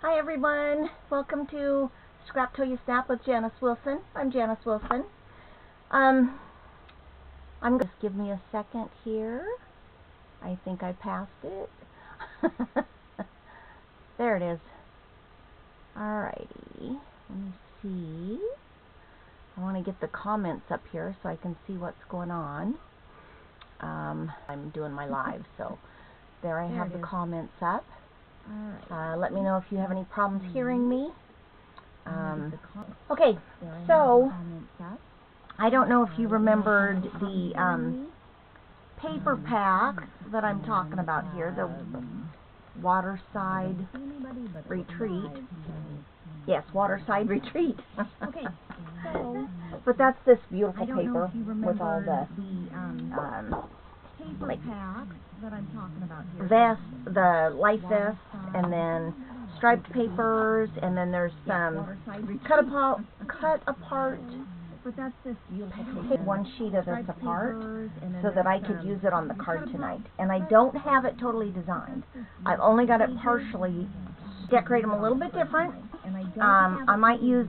Hi everyone, welcome to Scrap Till You Snap with Janice Wilson. I'm Janice Wilson. I'm going to give me a second here. I think I passed it. There it is. Alrighty, let me see. I want to get the comments up here so I can see what's going on. I'm doing my live, so there I have the comments up. Let me know if you have any problems hearing me. Okay, so I don't know if you remembered the paper packs that I'm talking about here, the Waterside Retreat. Yes, Waterside Retreat. Okay, so but that's this beautiful paper with all the paper packs that I'm talking about here. Vest, the life vests, and then striped papers, and then there's some cut apart. But that's this beautiful Take one sheet of this apart so that I could use it on the card tonight. And I don't have it totally designed. I've only got it partially. Decorate them a little bit different. I might use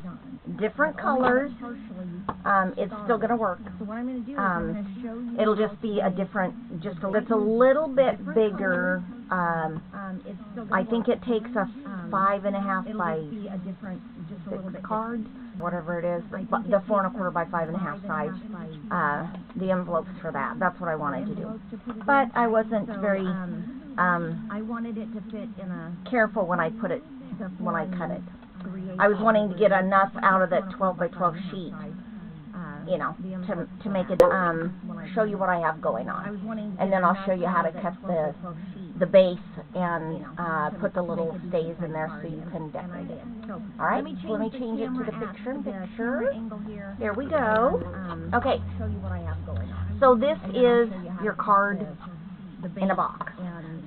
different colors. It's still going to work. So what I'm going to do is I'm going to show you. It'll just be a different, it's a little bit bigger. I think it takes a 5.5 by 6 cards, whatever it is, the 4 1/4 by 5 1/2 size. The envelopes for that. That's what I wanted to do. But I wasn't very I wanted it to fit in a careful when I put it, when I cut it. I was wanting to get enough out of that 12 by 12 sheet, you know, to make it, show you what I have going on. And then I'll show you how to cut the base and put the little stays in there so you can decorate it. Alright, so let me change it to the picture. There we go. Okay, so this is your card in a box.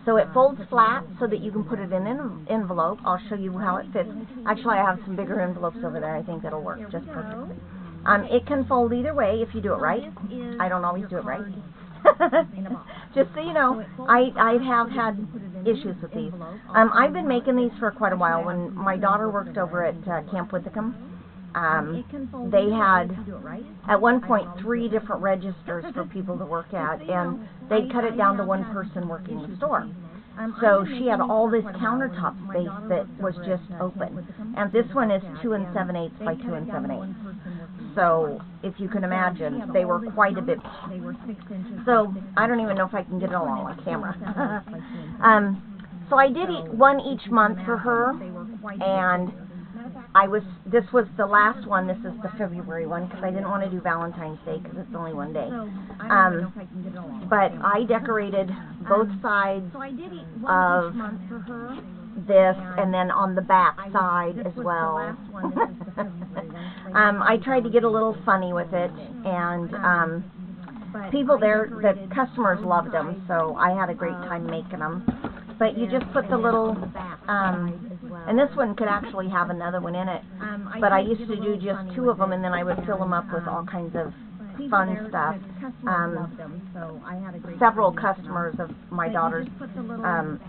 So it folds flat so that you can put it in an envelope. I'll show you how it fits. Actually, I have some bigger envelopes over there. I think that'll work just perfectly. It can fold either way if you do it right. I don't always do it right. Just so you know, I have had issues with these. I've been making these for quite a while. When my daughter worked over at Camp Withicum, they had, at one point, 3 different registers for people to work at, and they'd cut it down to one person working the store. So she had all this countertop space that was just open. And this one is 2 7/8 by 2 7/8. So, if you can imagine, they were quite a bit. So, I don't even know if I can get it all on camera. So I did one each month for her, and this was the last one. This is the February one, because I didn't want to do Valentine's Day, because it's only one day. But I decorated both sides of this, and then on the back side as well. I tried to get a little funny with it, and people there, the customers loved them, so I had a great time making them. But you just put the little, and this one could actually have another one in it, but I used to do just 2 of them, and then I would fill them up with all kinds of fun stuff. Several customers of my daughter's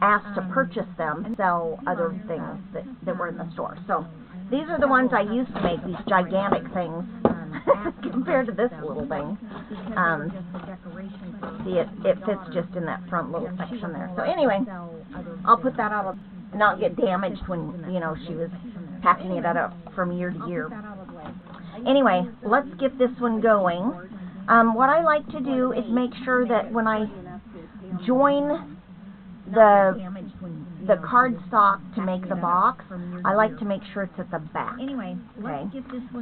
asked to purchase them and sell other things that were in the store. So these are the ones I used to make, these gigantic things, compared to this little thing. See, it fits just in that front little section there. So anyway, I'll put that out, not get damaged when, you know, she was packing it up from year to year. Anyway, let's get this one going. What I like to do is make sure that when I join the cardstock to make the box, I like to make sure it's at the back. Okay,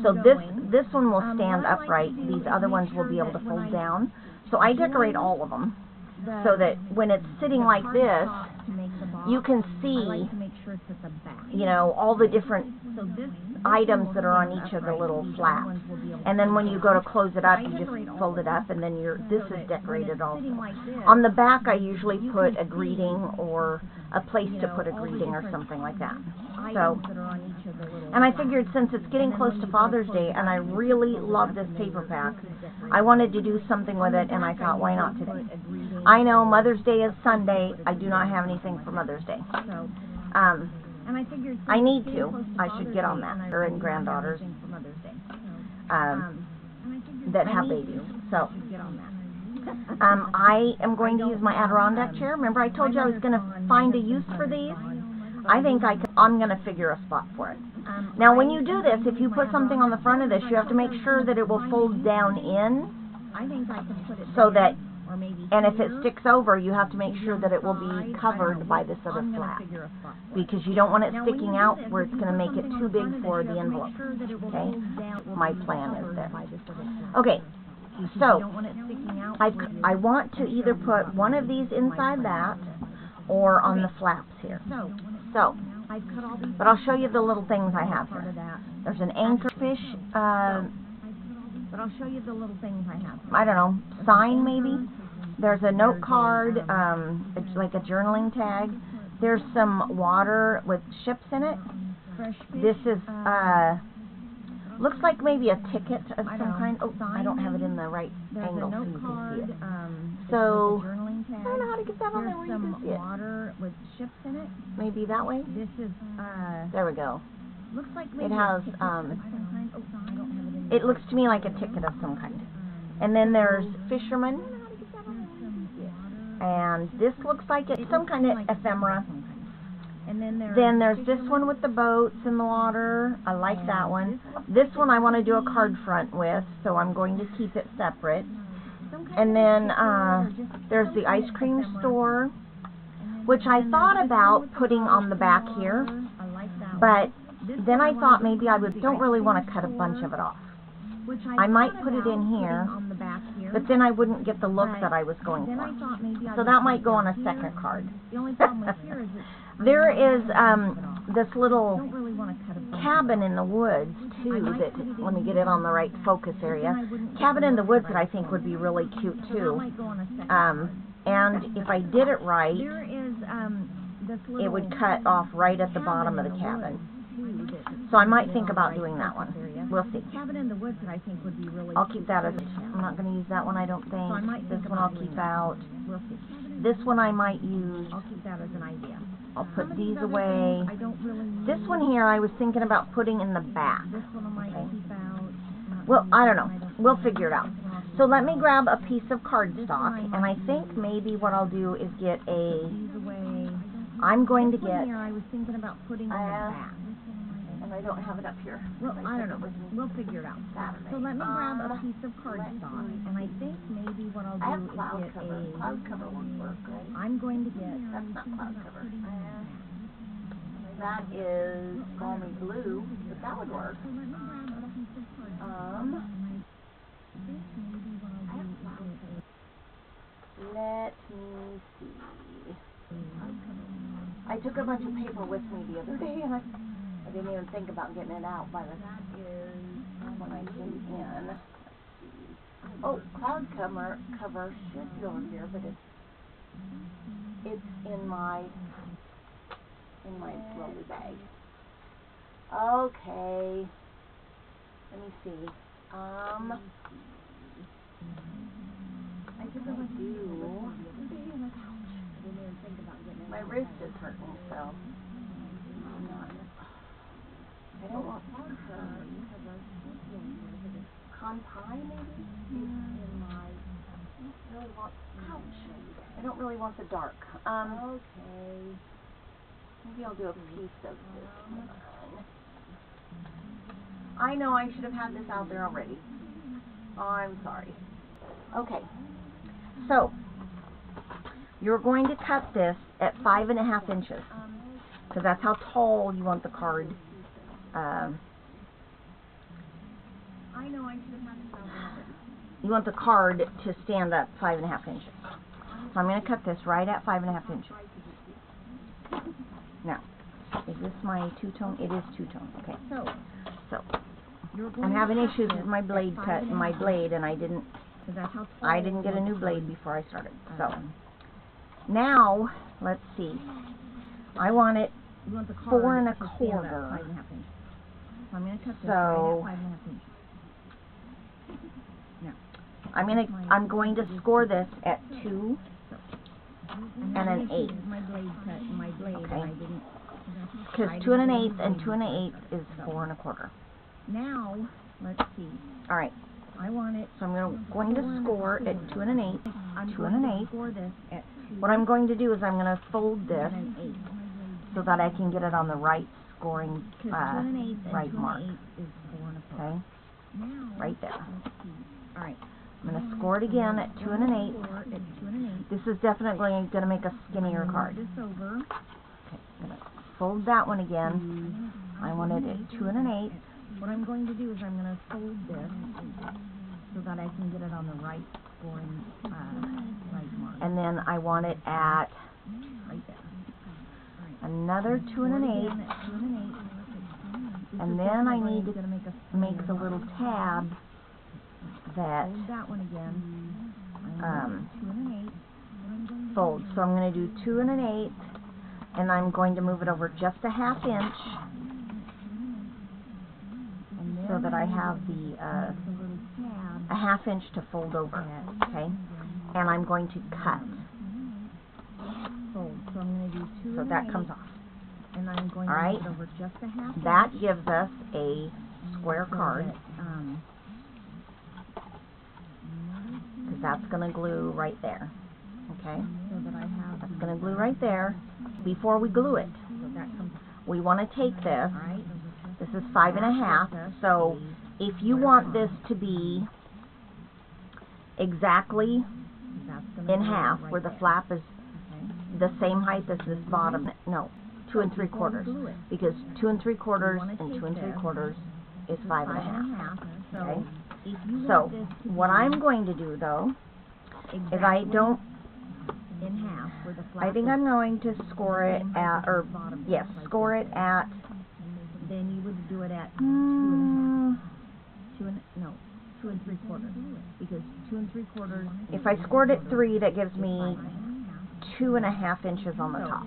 so this one will stand upright. These other ones will be able to fold down. So I decorate all of them so that when it's sitting like this, you can see, you know, all the different items that are on each of the little flaps. And then when you go to close it up, you just fold it up, and then this is decorated also. On the back, I usually put a greeting or a place to put a greeting or something like that. So, and I figured since it's getting close to Father's Day, and I really love this paper pack, I wanted to do something with it, and I thought, why not today? I know Mother's Day is Sunday. I do not have anything for Mother's Day. And I figured I need to. I should get on that. Or in granddaughters that have babies. So, I am going to use my Adirondack chair. Remember I told you I was going to find a use for these? I think I'm going to figure a spot for it. Now when you do this, if you put something on the front of this, you have to make sure that it will fold down in so that, and if it sticks over, you have to make sure that it will be covered by this other flap, because you don't want it sticking out where it's going to make it too big for the envelope. Okay? My plan is there. Okay. So, I want to either put one of these inside that or on the flaps here. So, but I'll show you the little things I have here. There's an anchorfish, I don't know, sign maybe. There's a note card, it's like a journaling tag. There's some water with ships in it. This is, looks like maybe a ticket of some kind. Oh, I don't have it in the right angle so you can see it. So, I don't know how to get that on there where you can see it. Water with ships in it. Maybe that way? This is, there we go. looks like It has, it looks to me like a ticket of some kind. And then there's fisherman. And this looks like it's some kind of ephemera. And then there's this one with the boats in the water. I like that one. This one I want to do a card front with, so I'm going to keep it separate. And then there's the ice cream store, which I thought about putting on the back here, but then I thought maybe don't really want to cut a bunch of it off. I might put it in here, but then I wouldn't get the look that I was going for. So that might go on a second card. There is this little cabin in the woods, too, that, let me get it on the right focus area. Cabin in the woods that I think would be really cute, too. And if I did it right, it would cut off right at the bottom of the cabin. So I might think about doing that one. We'll see. I'll keep that as, I'm not going to use that one, I don't think. This one I'll keep out. This one I might use. I'll put these away. This one here I was thinking about putting in the back. Okay. Well, I don't know. We'll figure it out. So let me grab a piece of cardstock, and I think maybe what I'll do is get a, I'm going to get, and I don't have it up here. Well, I don't know. We'll figure it out. So let me grab a piece of cardstock, and I think maybe what I'll do is get a... Cloud cover won't work, right? I'm going to get... That's not cloud cover. That is balmy blue, but that would work. Let me see. I took a bunch of paper with me the other day, and I didn't even think about getting it out by the time when I came in. Let's see. Oh, cloud cover should be over here, but it's in my rolly bag. Okay. Let me see. I think I do. My wrist is hurting, so I'm not. I don't want con pie maybe in my. I don't really want the dark. Okay. Maybe I'll do a piece of this one. I know I should have had this out there already. Oh, I'm sorry. Okay. So you're going to cut this at 5.5 inches, because that's how tall you want the card. You want the card to stand up 5.5 inches. So I'm going to cut this right at 5.5 inches. Now, is this my two-tone? It is two-tone. Okay. So I'm having issues with my blade and I didn't get a new blade before I started. So now let's see. I want it 4 1/4. So I'm going to cut this so right at 5.5 inches. I'm going to score this at 2 and an 8. My blade cut my blade, okay. and I didn't because 2 1/8 and 2 1/8 is 4 1/4. Now, let's see. All right. I want it. So I'm going to score at 2 1/8. I'm 2 going to 1/8. score this at 2 What I'm going to do is I'm going to fold this 1/8. so that I can get it on the right scoring Because 2 1/8 and right 2 mark. 1/8 is 4 1/4. Okay, Now, right there. let's see. All right. I'm going to score it again at 2 1/8. Score at 2 1/8. This is definitely going to make a skinnier card. Move this over. Okay, I'm going to fold that one again. I want it at 2 1/8. What I'm going to do is I'm going to fold this so that I can get it on the right scoring right mark. And then I want it at Right there. another 2 1/8. And then I need to make the little tab that Fold that one again. 2 1/8. fold. So I'm going to do 2 1/8, and I'm going to move it over just a 1/2 inch so that I have the a 1/2 inch to fold over. Okay, and I'm going to cut. Fold. So I'm going to do 2 So that comes off. and I'm going All to right. move it over just a 1/2 inch. That gives us a square card, because that's going to glue right there. Okay, so that I have that's going to glue right there. Before we glue it, so that comes we want to take this. all right. This is 5 1/2. So if you want this to be exactly That's going to in half, right where the there. flap is Okay. the same height as this bottom, no, 2 3/4, Glue it. because 2 3/4 wanna and take 2 this. 3/4 is 5 1/2. So Okay. if you So want this to what be I'm going to do though is I exactly don't. in half where the flap I think is, I'm going to score it at, or yes, score it at. then you would do it at 2 3/4, because 2 3/4. If I scored at 3, that gives me 2 1/2 inches on the top.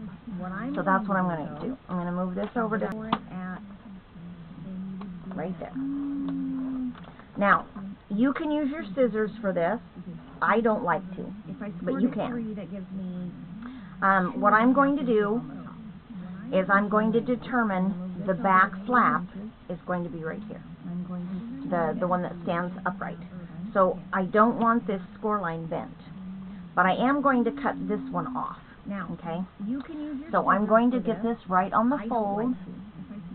So that's what I'm going to do. I'm going to move this over to Score it at right there. Now, you can use your scissors for this. I don't like to, if I but scored you at can. 3, that gives me What I'm going to do is I'm going to determine the back flap is going to be right here, I'm going to the one that stands upright. So I don't want this score line bent, but I am going to cut this one off. now Okay, you can use your so I'm scissors going to for get this right on the I don't fold, like to,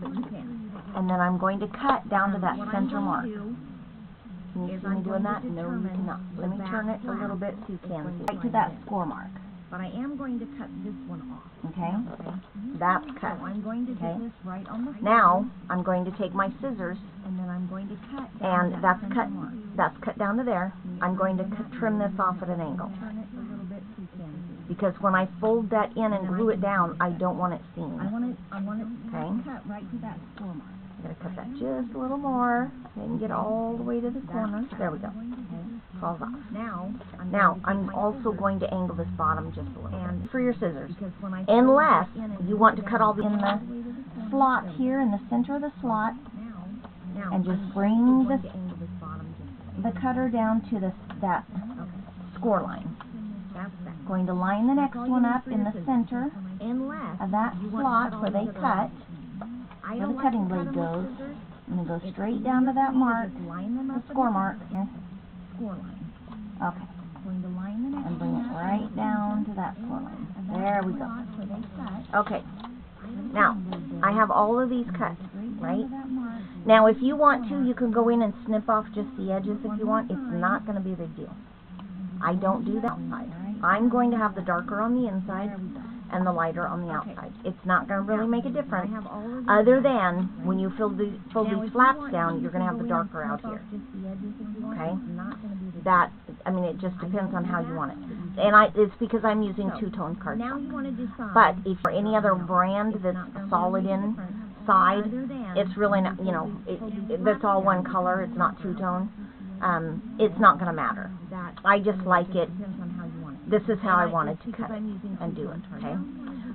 but you can. and then I'm going to cut down to that What I'm center going mark. to do Can you is see me I'm doing going to that? No, you determine cannot. the Let me back turn it a little flap bit so you is can going see. to Right to line that it. score mark. But I am going to cut this one off. Okay, Okay? that's So cut. I'm going to Okay. get this right on the fold, Now I'm going to take my scissors, and then I'm going to cut down and that that's center cut. mark. That's cut down to there. I'm going to trim this off at an angle, Turn it a little bit so you can see. because when I fold that in and glue it down, I don't want it seen. I want it Okay. cut right to that score mark. I'm going to cut that just a little more. I didn't get all the way to the corner. There we go. Okay. Falls off. Now I'm also going to angle this bottom just a little bit for your scissors. because when I Unless fold it in you want to cut all the in the slot here, in the center of the slot, now and just I'm bring going this, to angle this bottom just a the little. cutter down to that Okay, score line. that's that. Going to line the next one up in the center Unless of that you want to slot cut where all they the cut. I where don't the like cutting to cut blade them with goes. scissors. I'm going to go It's straight down to that easier for me mark, just line them the up in score the mark. center. Score line. Okay. Going to line the next And bring it one up right down to that score line. There we go. where they cut. Okay. Now, I have all of these cut, right? To that mark. Now, if you want to, you can go in and snip off just the edges if you want. It's not going to be a big deal. I don't do that outside. I'm going to have the darker on the inside and the lighter on the outside. It's not going to really make a difference, I have all of these other than when you fold Now, these if you flaps want, down, you you're can going to have go the in and darker out snip off here. just the edges if you want. Okay? It's not going to be the That, I mean, it just depends on how you want it. And it's because I'm using two-tone Now cardstock. you want to decide. But if for any other brand that's solid inside, it's really not, you know, that's all one color, it's not two-tone, it's not going to matter. I just like it. Depends on how you want it. This is how I wanted to cut it and do it, okay?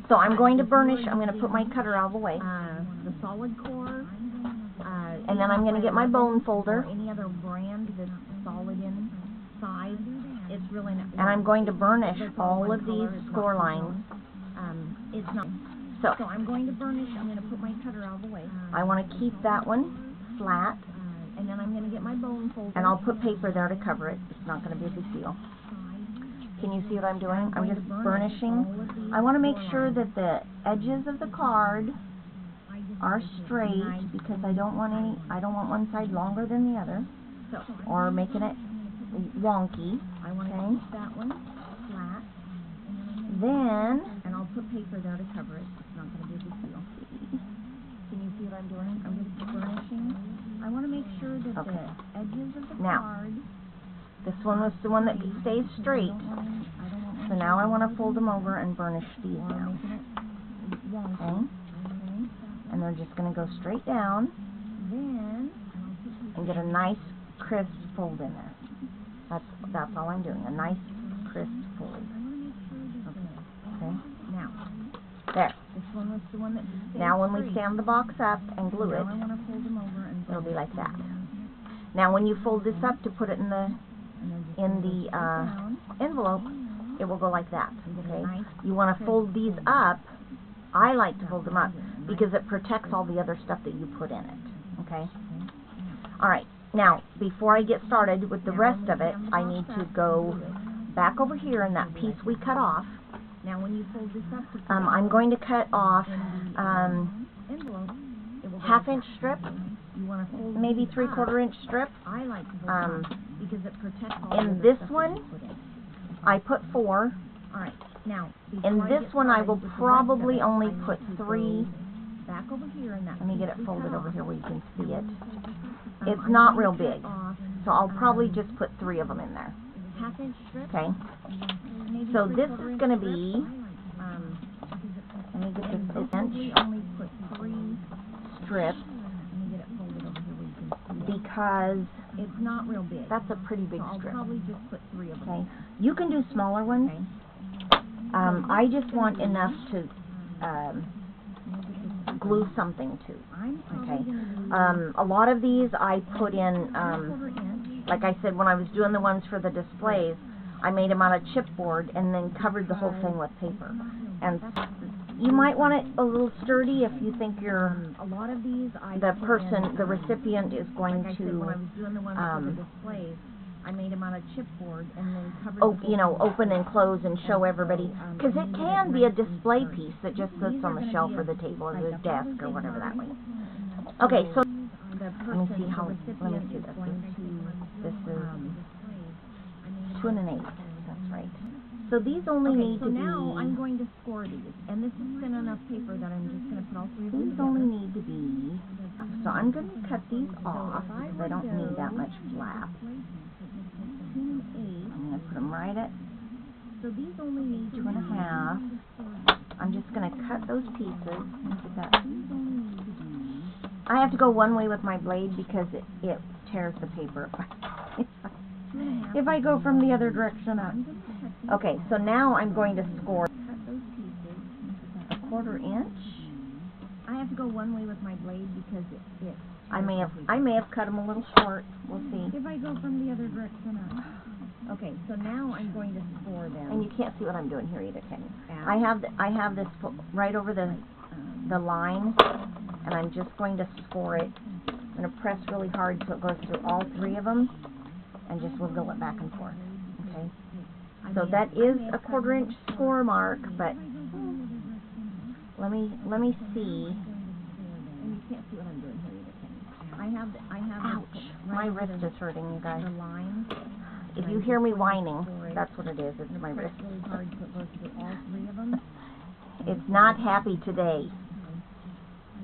So I'm going to burnish, I'm going to put my cutter out of the way, The solid core. and then I'm going to get my bone folder, Or any other brand that's solid inside. It's really not. and I'm going to burnish all of these score lines It's not. So I'm going to burnish. I'm going to put my cutter out of the way. I want to keep that one flat. And then I'm going to get my bone folder. And I'll put paper there to cover it. It's not going to be a big deal. Can you see what I'm doing? I'm just burnishing. I want to make sure that the edges of the card are straight because I don't want one side longer than the other or making it wonky. I want to keep that one flat. Then, and I'll put paper there to cover it. It's not going to be a big deal. Can you see what I'm doing? I'm just burnishing. I want to make sure that the edges of the card. This one was the one that stays straight. So now I want to fold them over and burnish these down. Okay? And they're just going to go straight down and get a nice crisp fold in there. That's all I'm doing. A nice crisp fold. Okay? Now, there. This one was the one that now when we stand the box up and glue it, it'll be like that. Now when you fold this up to put it in the envelope, it will go like that. Okay? You want to fold these up. I like to fold them up because it protects all the other stuff that you put in it. Okay? Alright, now before I get started with the rest of it, I need to go back over here in that piece we cut off. Now when you fold this up, I'm going to cut off half-inch strip, maybe 3/4 inch strip. I like to fold because it protects all in this one, I put 4. Alright, now in this one, I will probably only put 3. Back over here in that. Let me get it folded over here where you can see it. It's not real big, so I'll probably just put 3 of them in there. Half-inch strip. Okay. So this is going to be. Let me get this inch. Only put 3 strips. Let me get it folded over here where you can see it. Because it's not real big. That's a pretty big so strip. I'll probably just put 3 of them. Okay. You can do smaller ones. Okay. I just want enough to glue something to. Okay. A lot of these I put in, like I said, when I was doing the ones for the displays, I made them out of chipboard and then covered the whole thing with paper. And you might want it a little sturdy if you think you're the recipient is going to, when I was doing the ones for the displays, I made them out of chipboard and then covered open and close and show everybody. Because it can be a display piece that just sits on the shelf or the table or the desk or whatever that way. Okay, so let me see this. This is 2 1/8. That's right. So these only need to be. So now I'm going to score these, and this is thin enough paper that I'm just going to put all 3 of them together. These only need to be. So I'm going to cut these off because I don't need that much flap. 2 1/8. I'm going to put them right at. So these only need 2 1/2. I'm just going to cut those pieces. I have to go one way with my blade because it tears the paper if I go from the other direction up. Okay, so now I'm going to score 1/4 inch. I have to go one way with my blade because it I may have cut them a little short. We'll see. If I go from the other direction up. Okay, so now I'm going to score them. And you can't see what I'm doing here either, can you? I have this right over the line, and I'm just going to score it. I'm going to press really hard so it goes through all 3 of them, and just wiggle it back and forth. Okay. So that is a 1/4 inch score mark, but let me see. And you can't see what I'm doing here either, can you? I have. Ouch! My wrist is hurting, you guys. The line. If you hear me whining, that's what it is. It's my wrist. Really hard so it goes through all 3 of them. It's not happy today.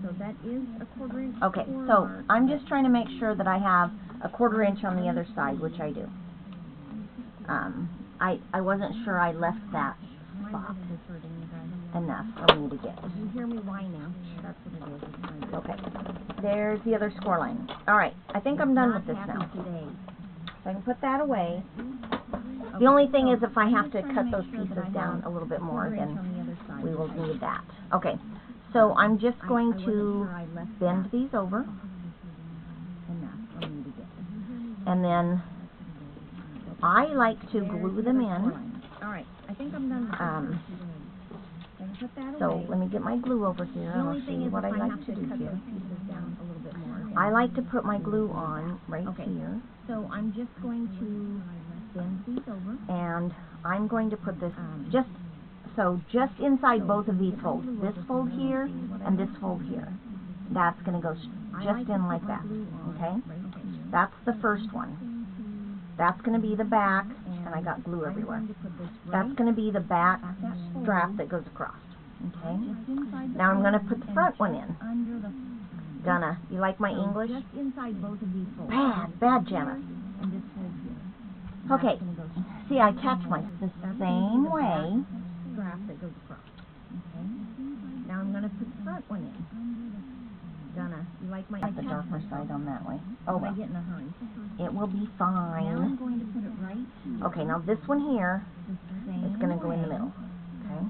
So that is a 1/4 inch. Okay, so I'm just trying to make sure that I have a 1/4 inch on the other side, which I do. I wasn't sure I left that spot enough for me to get. If you hear me whining, that's what it is. Okay, there's the other score line. All right, I think I'm done with this now. So I can put that away. The only thing is if I have to cut those pieces down a little bit more, then we will need that. Okay, so I'm just going to bend these over. And then I like to glue them in. Alright, I think I'm done with put that So away. let me get my glue over here The and only I'll show thing you is what I if I like have to do cut here. those pieces down a little bit more. I like to put my glue on right Okay. here. So I'm just going to bend these over. And I'm going to put this just inside both of these folds. This fold here and this fold here. That's going to go just in like that. Okay? That's the first one. That's going to be the back, and I got glue everywhere. That's going to be the back strap that goes across. Okay? Now I'm going to put the front one in. Gonna. You like my English? Just inside both of these folds. Bad, Janice. And this fold here. Okay. See, I catch myself the same way. Strap that goes across. Okay. Now I'm gonna put the front one in. You like my? At the darker side on that way. Oh well. I get in a hurry. It will be Now I'm fine. going to put it right here. Okay. Now this one here is gonna go in the middle. Okay.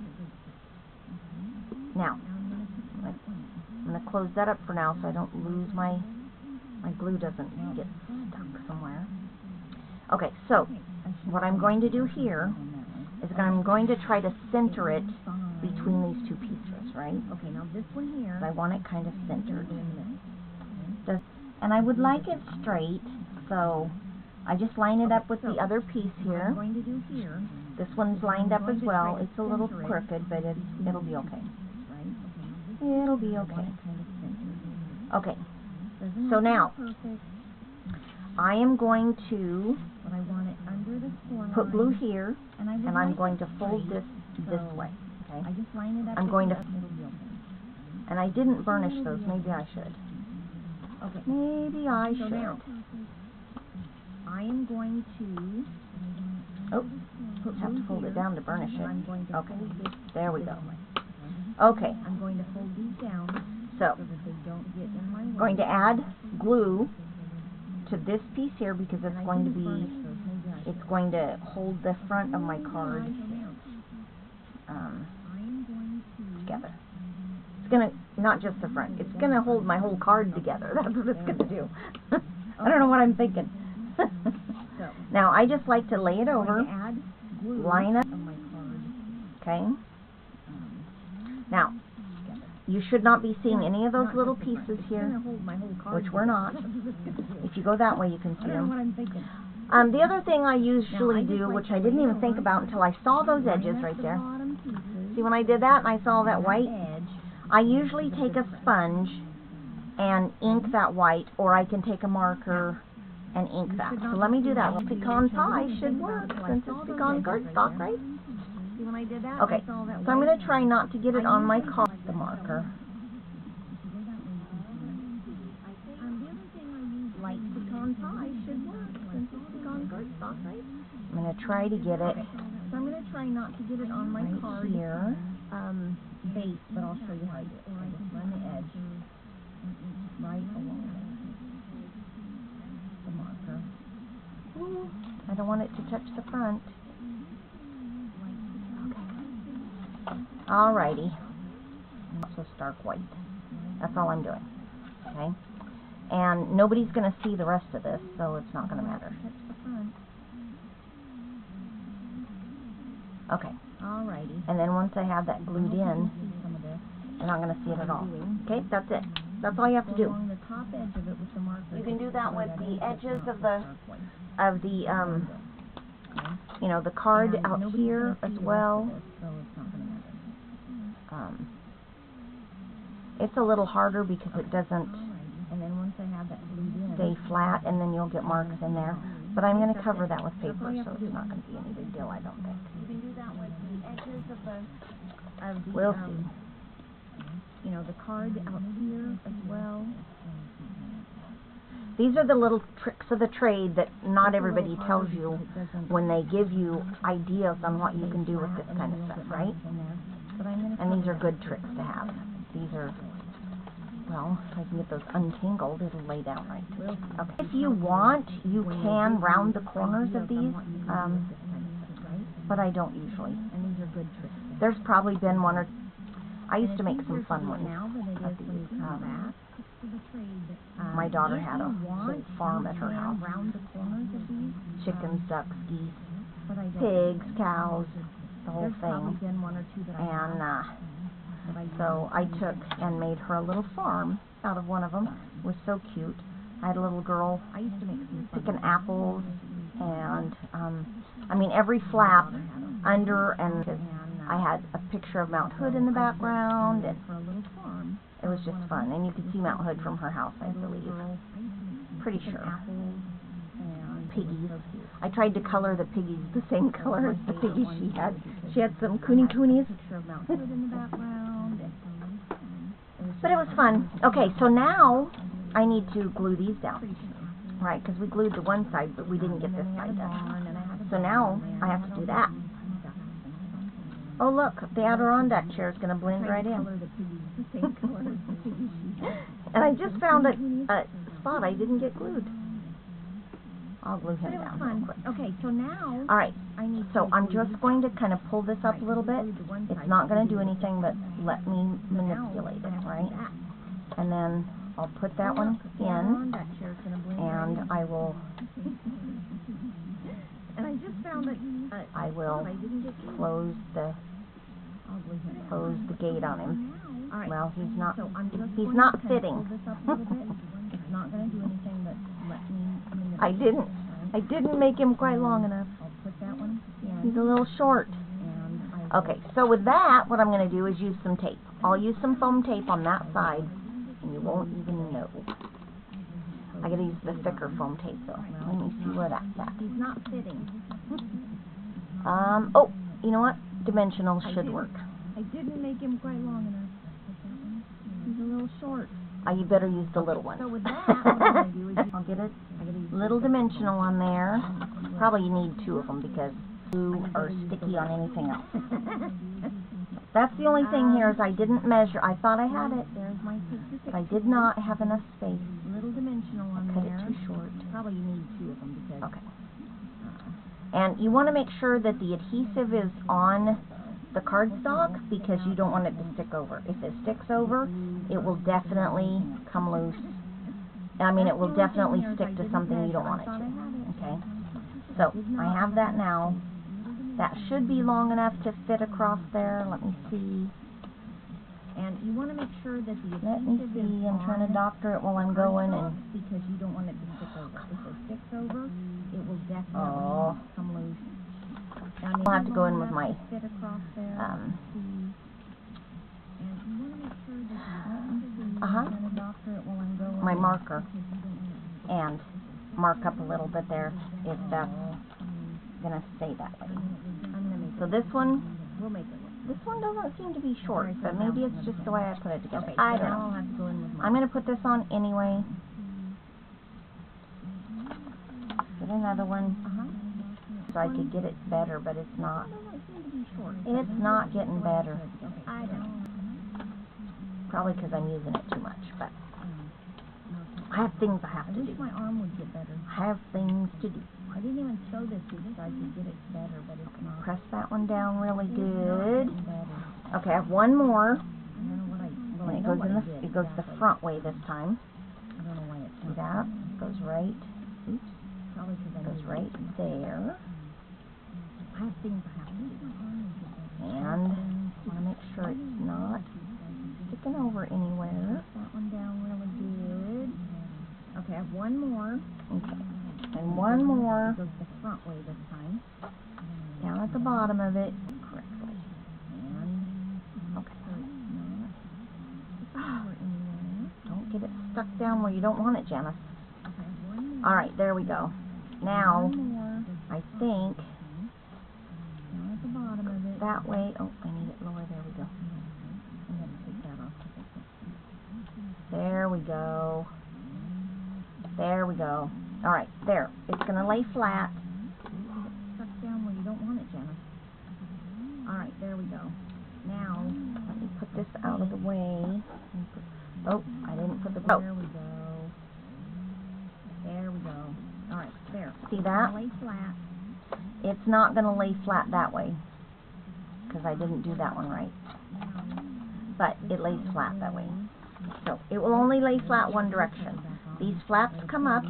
Now I'm gonna close that up for now so I don't lose my glue doesn't get stuck somewhere. Okay. So what I'm going to do here is I'm going to try to center it between these two pieces, right? Okay, now this one here. I want it kind of centered. And I would like it straight, so I just line it up with the other piece here. What I'm going to do here. This one's lined up as well. It's a little crooked, but it'll be okay. It'll be okay. Okay, so now I am going to put glue here, and I'm going to fold this way. Okay. I'm going to, and I didn't burnish those. Maybe I should. Okay. Maybe I should. Now, I am going to. Oh, have to fold it down to burnish it. I'm going to okay. fold this There we go. way. Okay. I'm going to fold these down so that they don't get in my way. Going to add glue to this piece here because it's going to be. It's going to hold the front of my card together. It's going to, not just the front, it's going to hold my whole card together. That's what it's going to do. I don't know what I'm thinking. Now, I just like to lay it over, line up, okay? Now, you should not be seeing any of those little pieces here, which we're not. If you go that way, you can see them. The other thing I usually do, which I didn't even think about until I saw those edges right there. See, when I did that and I saw that white, I usually take a sponge and ink that white, or I can take a marker and ink that. So let me do that. Pecan pie should work since it's pecan cardstock, right? Okay, so I'm going to try not to get it on my card, the marker. Light pecan pie should work since it's pecan cardstock, right? I'm going to try to get it. So I'm going to try not to get it on my card here. Base, but I'll show you how to do it. I just run the edge right along the marker. Ooh, I don't want it to touch the front. Okay. Alrighty. Also stark white. That's all I'm doing. Okay. And nobody's going to see the rest of this, so it's not going to matter. Okay. Alrighty. And then once I have that glued in, you're not going to see it at all. Okay, that's it. That's all you have to do. Along the top edge of it with the marker. You can do that with the edges of the you know, the card out here as well. It's a little harder because it doesn't stay flat, and then you'll get marks in there. But I'm going to cover that with paper, so it's not going to be any big deal, I don't think. You can do that with the edges of the we'll see. You know, the card out here as well. These are the little tricks of the trade that not everybody tells you when they give you ideas on what you can do with this kind of stuff, right? And these are good tricks to have. These are, well, if I can get those untangled, it'll lay down right. Okay. If you want, you can round the corners of these, but I don't usually. And these are good tricks. There's probably been one or two. I used to make some fun ones. My daughter had a whole farm at her house. Chickens, ducks, geese, pigs, cows, the whole thing. And So I took and made her a little farm out of one of them. It was so cute. I had a little girl picking apples, and I mean every flap under, and I had a picture of Mount Hood in the background, and it was just fun. And you could see Mount Hood from her house, I believe. Pretty sure. Piggies. I tried to color the piggies the same color as the piggies she had. She had some coonies. But it was fun. Okay, so now I need to glue these down. Right, because we glued the one side, but we didn't get this side done. So now I have to do that. Oh look, the Adirondack chair is going to blend right in. And I just found a spot I didn't get glued. I'll glue him down real quick. Okay, so now... Alright, so I'm just going to kind of pull this up a little bit. It's not going to do anything but let me manipulate it, right? And then I'll put that one in, and I will... And I just found that I will close the gate on him. Well, he's not fitting. It's not going to do anything but let me... I didn't make him quite long enough. I'll put that one in. He's a little short. Okay, so with that, what I'm going to do is use some tape. I'll use some foam tape on that side, and you won't even know. I got to use the thicker foam tape, though. Let me see where that's at. He's not fitting. Oh, you know what? Dimensional should work. I didn't make him quite long enough. He's a little short. You better use the little one. So with that, what I'm going to do is I'll get a little dimensional on there. Probably you need two of them because glue are sticky on anything else. That's the only thing here is I didn't measure. I thought I had it. There's my but I did not have enough space. Little dimensional on cut there. it too short. Probably you need two of them because... Okay. And you want to make sure that the adhesive is on the cardstock because you don't want it to stick over. If it sticks over, it will definitely come loose. I mean, it will definitely stick to something you don't want it to. Okay? So, I have that now. That should be long enough to fit across there. Let me see. And you want to make sure that the Let me see. I'm trying to doctor it while I'm going. And because you don't want it to stick over. If it sticks over, it will definitely come loose. I'll have to go in with my my marker and mark up a little bit there if that's gonna stay that way. So this one doesn't seem to be short, but maybe it's just the way I put it together. I don't know. I'm gonna put this on anyway. Get another one. So I could get it better, but it's not. It's not getting better. Probably because I'm using it too much, but I have things I have to do. I wish my arm would get better. I have things to do. I didn't even show this to you so I could get it better, but it's not. Press that one down really good. Okay, I have one more. And it goes in the the front way this time. I don't know why it's see that? It goes right. Oops. Probably because it goes right there. I have things I have to do. And I want to make sure it's not sticking over anywhere. That one down really good. Okay, I have one more. Okay. And one more. It goes the front way this time. Down at the bottom of it correctly. And okay. Don't get it stuck down where you don't want it, Janice. Alright, there we go. Now, I think that way. Oh, I need it lower. There we go. I'm going to take that off. There we go. There we go. Alright, there. It's going to lay flat. Tuck down where you don't want it, Janice. Alright, there we go. Now, let me put this out of the way. Oh, I didn't put the... Oh. There we go. There we go. Alright, there. See that? Lay flat. It's not going to lay flat that way because I didn't do that one right. But it lays flat that way. So it will only lay flat one direction. These flaps come up,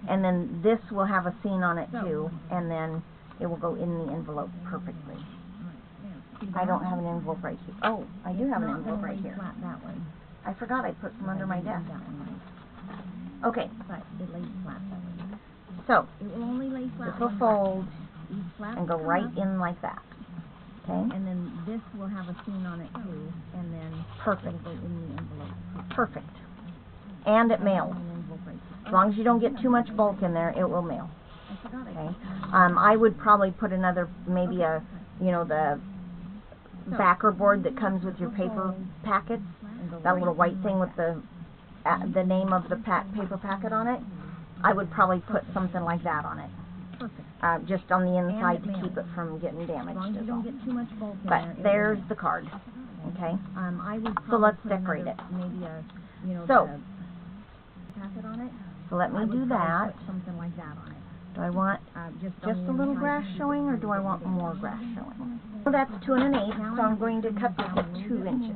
and then this will have a seam on it too, and then it will go in the envelope perfectly. I don't have an envelope right here. Oh, I do have an envelope right here. Flat that way. I forgot I put some under my desk. Okay. But it lays flat that way. So, it will only lay flat. This will fold and go right in like that. Okay? And then this will have a seam on it too. And then Perfect. it'll go in the envelope. Perfect. And it mails. As long as you don't get too much bulk in there, it will mail. Okay? I would probably put another, maybe the backer board that comes with your paper packets, that little white thing with the name of the paper packet on it. I would probably put something like that on it. Perfect. Just on the inside to keep it from getting damaged. As long as you don't get too much bulk in but there. there's the card. Okay? I would so let's decorate it. Maybe so, packet on it. So let me do that. Put something like that on it. Do I want just a little grass showing, or do I want more grass showing? So that's 2 1/8, so I'm going to cut this at 2 inches.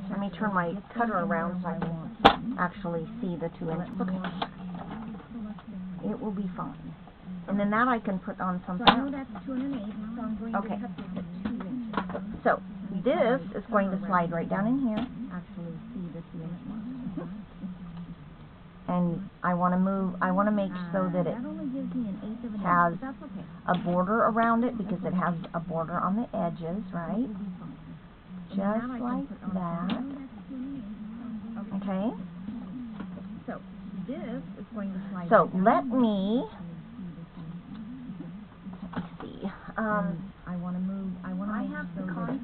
Let me turn my cutter around so I can actually see the 2 inches. Okay. It will be fine. And then that I can put on something else. So I know that's 2 1/8, so I'm going to cut this at 2 inches. So this is going to slide right down in here. Actually see the seam. And I want to make so that it has a border around it, because it has a border on the edges, right? Just like that. Okay? So this is going to slide. So let me see. I want to move. I want to make so that it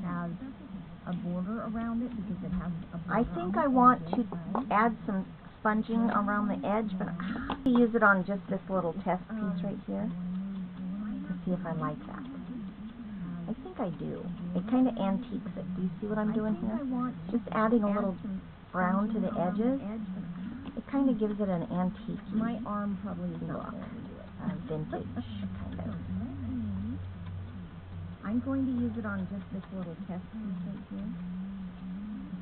has a border around it, because it has a border. I think I want to add some sponging around the edge, but I'm going to use it on just this little test piece right here to see if I like that. I think I do. It kind of antiques it. Do you see what I'm doing here? Just adding a little brown to the edges. It kind of gives it an antique. My arm probably is not vintage kind of. I'm going to use it on just this little test piece right here.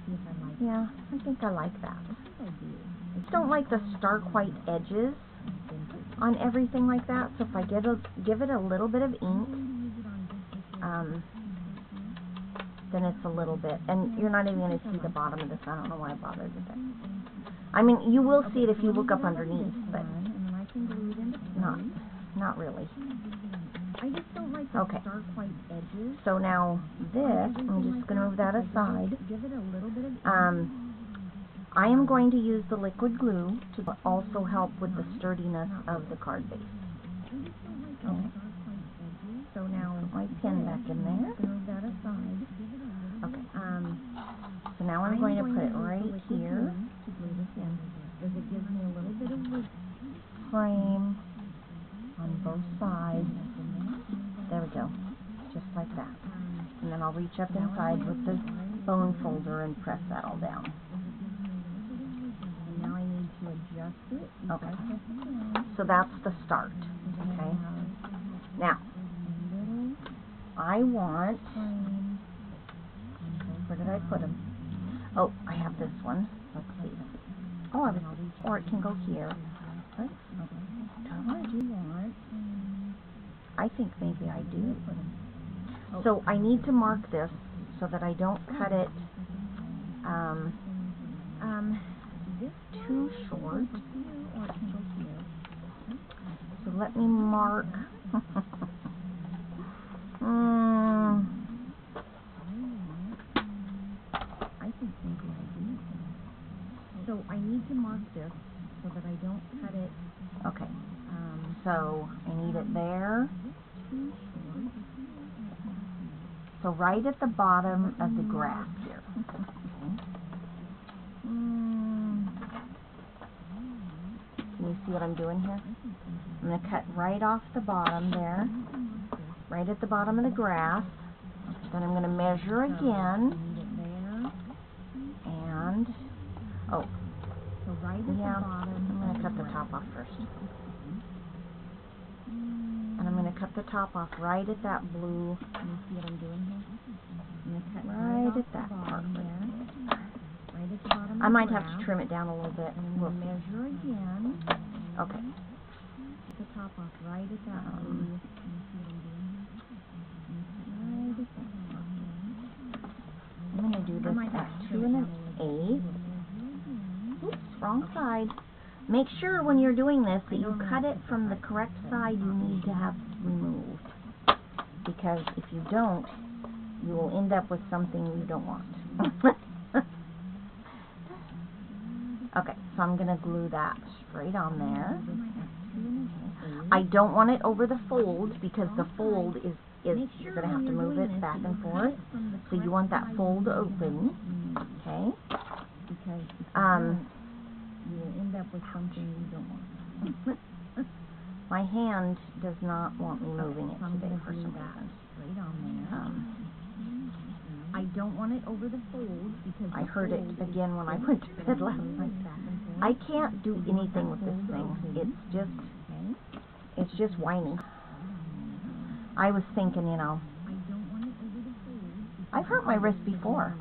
See if I like it. Yeah, I think I like that. I think I do. I just don't like the stark white edges on everything like that, so if I give it a little bit of ink, then it's a little bit, and you're not even going to see the bottom of this. I don't know why I bothered with it. I mean, you will see it if you look up underneath, but not really. I just don't like the stark white edges. So now this, I'm just going to move that aside. Give it a little bit of I am going to use the liquid glue to also help with the sturdiness of the card base. Okay. So now put my pin back in there. Move that aside. Okay. So now I'm going to put it right here. Because it gives me a little bit of frame on both sides. There we go. Just like that. And then I'll reach up inside with the bone folder and press that all down. And now I need to adjust it. Okay. So that's the start. Okay. Now, I want, where did I put them? Oh, I have this one. Let's see. Oh, or it can go here. What do you want? I think maybe I do. So I need to mark this so that I don't cut it too short. So let me mark. So I need to mark this so that I don't cut it. Okay. So I need it there. So right at the bottom of the grass here. Can you see what I'm doing here? I'm going to cut right off the bottom there. Right at the bottom of the grass. Then I'm going to measure again. And, oh, so right at the bottom. I'm going to cut the top off first. And I'm going to cut the top off right at that blue. Can you see what I'm doing here? I'm going to cut right at that part there. Right at the bottom. I might have to trim it down a little bit. We'll measure again. Okay. Cut the top off right at that blue. Can you see what I'm doing here? going to do this at 2 1/8. Oops, wrong side. Make sure when you're doing this that you cut it from the correct side you need to have removed. Because if you don't, you will end up with something you don't want. Okay, so I'm going to glue that straight on there. I don't want it over the fold because the fold is you're going to have to move it back and forth. So you want that fold open. Okay? You will end up with something you don't want. My hand does not want me moving it today for some reason. Straight on there. I don't want it over the fold because I heard it again when I went to bed last night. I can't do anything with this thing. It's just whining. I was thinking, you know, I've hurt my wrist before.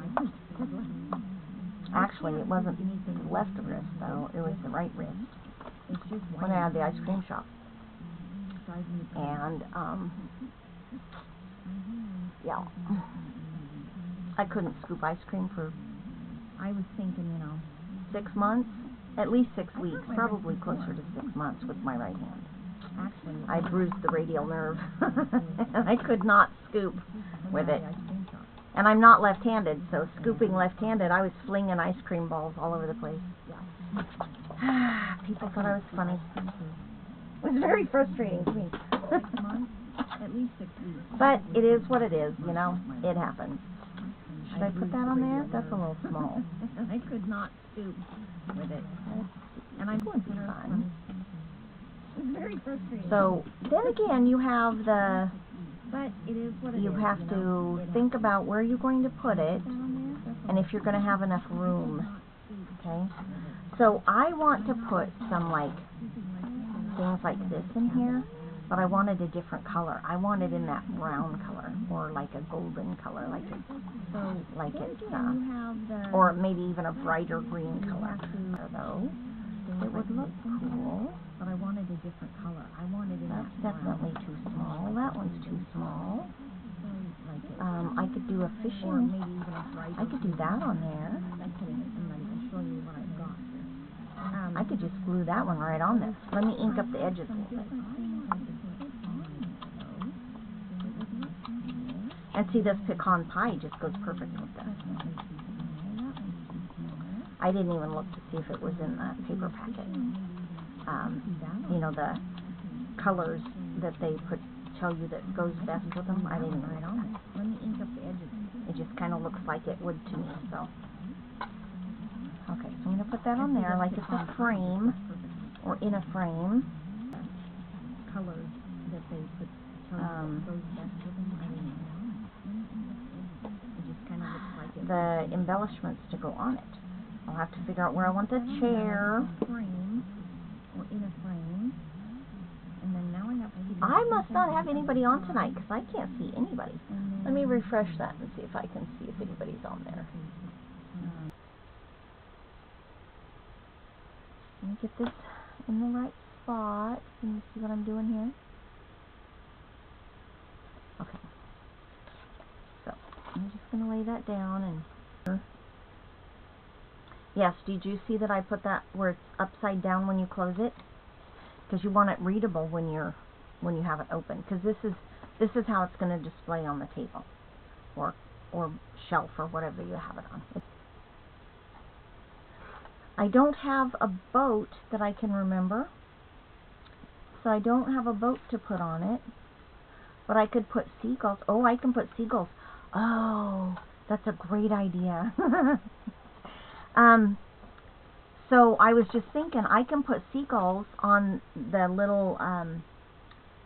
Actually, it wasn't the left wrist, though. It was the right wrist. When I had the ice cream shop. And, yeah. I couldn't scoop ice cream for, I was thinking, you know, 6 months. At least 6 weeks. Probably closer to 6 months with my right hand. actually, I bruised the radial nerve. And I could not scoop with it. And I'm not left-handed, so scooping left-handed, I was flinging ice cream balls all over the place. People thought I was funny. It was very frustrating to me. 6 months, at least 6 weeks. But it is what it is, you know. It happens. Should I put that on there? That's a little small. I could not scoop with it. And I'm going to be fine. It was very frustrating. So, then again, you have the... But it is what it you is. have to think about where you're going to put it and if you're going to have enough room. Okay? So I want to put some like things like this in here, but I wanted a different color. I want it in that brown color or like a golden color, like it's or maybe even a brighter green color. Though it would look cool. But I wanted a different color. I wanted it. That's definitely too small. That one's too small. I could do a fishing. Or maybe even a bright. I could do that on there. And I'll show you what I've got. I could just glue that one right on there. Let me ink up the edges a little bit. And see, this pecan pie just goes perfect with this. I didn't even look to see if it was in the paper packet. You know, the colors that they tell you that goes best with them. I didn't write on it. Let me ink up the edges. It just kind of looks like it would to me, so. Okay, so I'm going to put that on there like it's a frame, or in a frame. Colors that they tell you that goes best with them. I didn't know. It just kind of looks like it. The embellishments to go on it. I'll have to figure out where I want the chair. Frame. Or in a frame, and then now I have to... I must not have anybody on tonight, because I can't see anybody. Let me refresh that and see if I can see if anybody's on there. Let me get this in the right spot. Can you see what I'm doing here? Okay. So, I'm just going to lay that down and... Yes, did you see that I put that where it's upside down when you close it? Because you want it readable when you have it open. Because this is how it's going to display on the table, or shelf, or whatever you have it on. I don't have a boat that I can remember, so I don't have a boat to put on it. But I could put seagulls. Oh, I can put seagulls. Oh, that's a great idea. So I was just thinking I can put seagulls on the little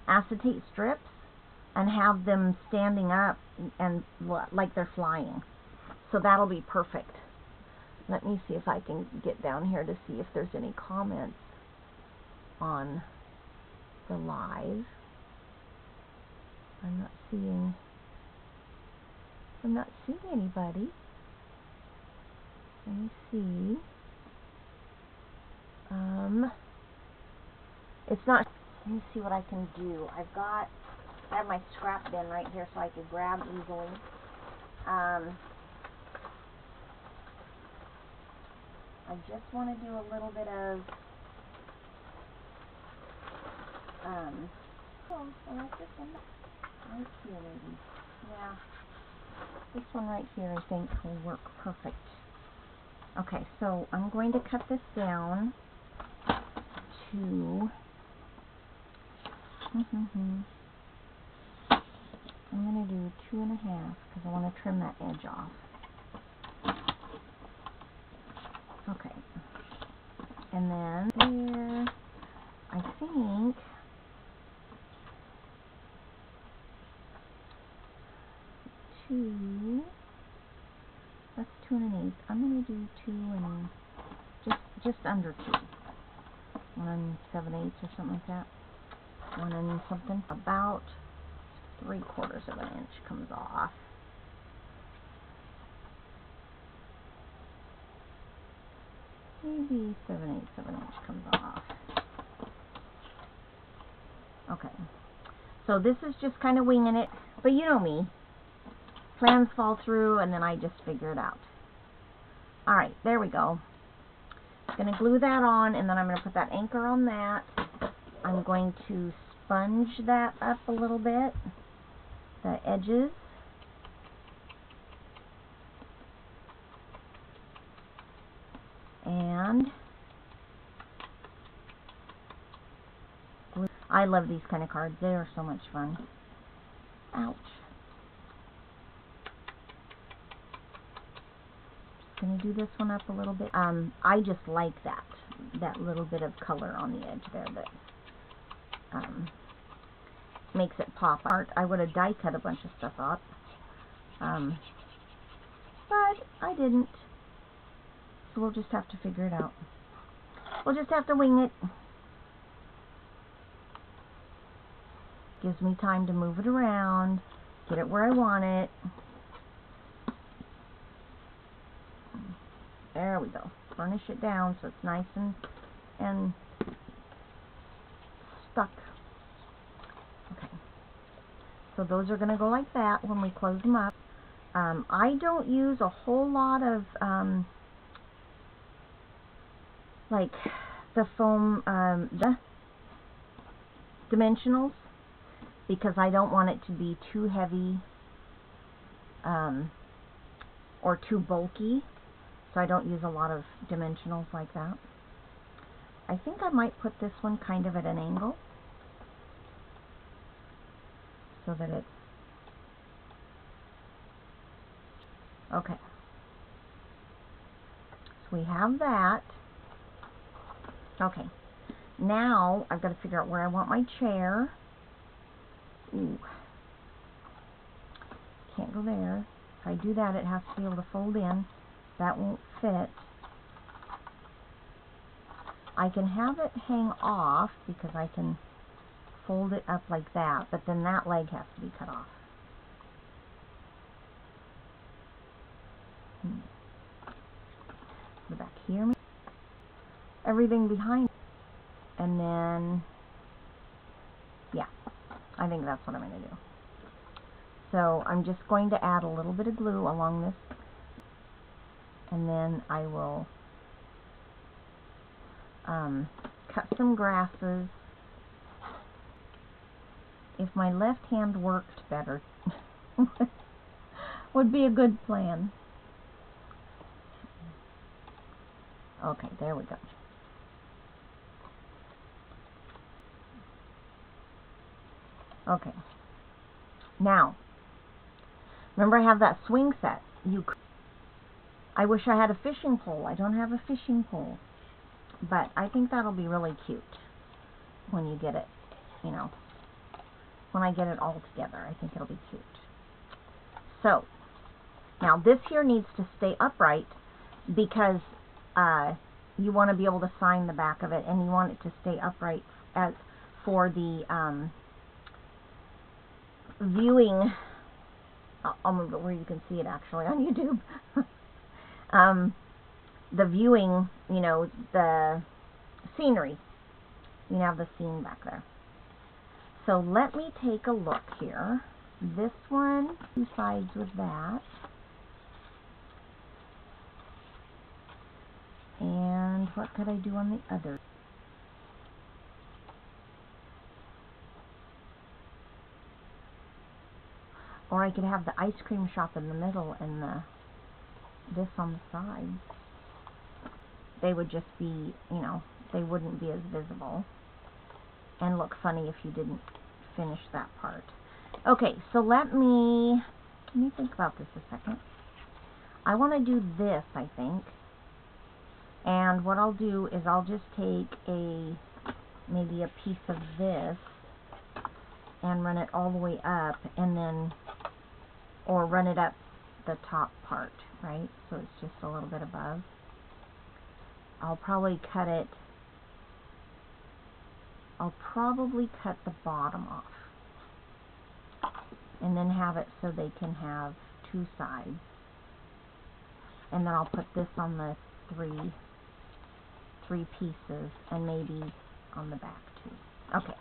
acetate strips and have them standing up and like they're flying. So that'll be perfect. Let me see if I can get down here to see if there's any comments on the live. I'm not seeing anybody. Let me see. It's not. Let me see what I can do. I have my scrap bin right here so I can grab easily. I just want to do a little bit of, oh, I like this one right here, maybe. Yeah, this one right here I think will work perfect. Okay, so I'm going to cut this down to, I'm going to do 2.5 because I want to trim that edge off. Okay, and then there, I think, that's 2 1/8. I'm going to do 2 and just under 2. 1 7/8 or something like that. 1 and something. About 3/4 of an inch comes off. Maybe 7/8 of an inch comes off. Okay. So this is just kind of winging it, but you know me. Plans fall through and then I just figure it out. Alright, there we go. I'm going to glue that on and then I'm going to put that anchor on that. I'm going to sponge that up a little bit, the edges. And I love these kind of cards. They are so much fun. Ouch. Just going to do this one up a little bit. I just like that little bit of color on the edge there that makes it pop. I would have die cut a bunch of stuff up, but I didn't. So we'll just have to figure it out. We'll just have to wing it. Gives me time to move it around, get it where I want it. There we go. Burnish it down so it's nice and stuck. Okay. So those are going to go like that when we close them up. I don't use a whole lot of like the foam, the dimensionals, because I don't want it to be too heavy or too bulky, so I don't use a lot of dimensionals like that. I think I might put this one kind of at an angle so that it's okay. So we have that. Okay, now I've got to figure out where I want my chair. Ooh, can't go there. If I do that, it has to be able to fold in. That won't fit. I can have it hang off because I can fold it up like that, but then that leg has to be cut off. The back here, everything behind, and then yeah, I think that's what I'm going to do. So I'm just going to add a little bit of glue along this, and then I will cut some grasses. If my left hand worked better, would be a good plan. Okay, there we go. Okay. Now, remember I have that swing set. I wish I had a fishing pole. I don't have a fishing pole. But I think that'll be really cute when you get it, you know, when I get it all together. I think it'll be cute. So, now this here needs to stay upright because you want to be able to sign the back of it, and you want it to stay upright as for the viewing. I'll move it where you can see it actually on YouTube. The viewing, you know, the scenery. You have the scene back there. So let me take a look here. This one coincides with that. And what could I do on the other? Or I could have the ice cream shop in the middle and this on the side. They would just be, you know, they wouldn't be as visible and look funny if you didn't finish that part. Okay, so let me think about this a second. I want to do this, I think. And what I'll do is I'll just take maybe a piece of this and run it all the way up, and then, or run it up the top part, right? So it's just a little bit above. I'll probably cut the bottom off, and then have it so they can have two sides. And then I'll put this on the three pieces, and maybe on the back too. Okay,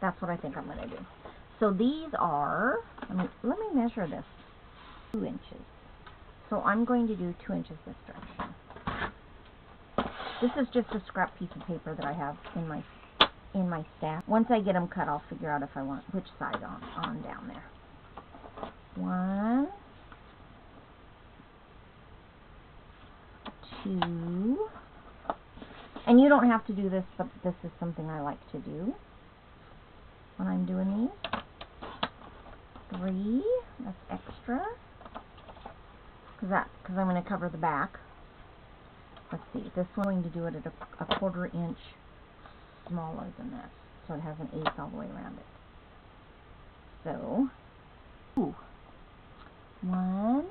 that's what I think I'm going to do. So these are, let me measure this, 2 inches. So I'm going to do 2 inches this direction. This is just a scrap piece of paper that I have in my stack. Once I get them cut, I'll figure out if I want which side on down there. 1, 2, and you don't have to do this, but this is something I like to do when I'm doing these. 3, that's extra, because I'm going to cover the back. Let's see, this one I'm going to do it at a 1/4 inch smaller than this, so it has an 1/8 all the way around it. So, 1,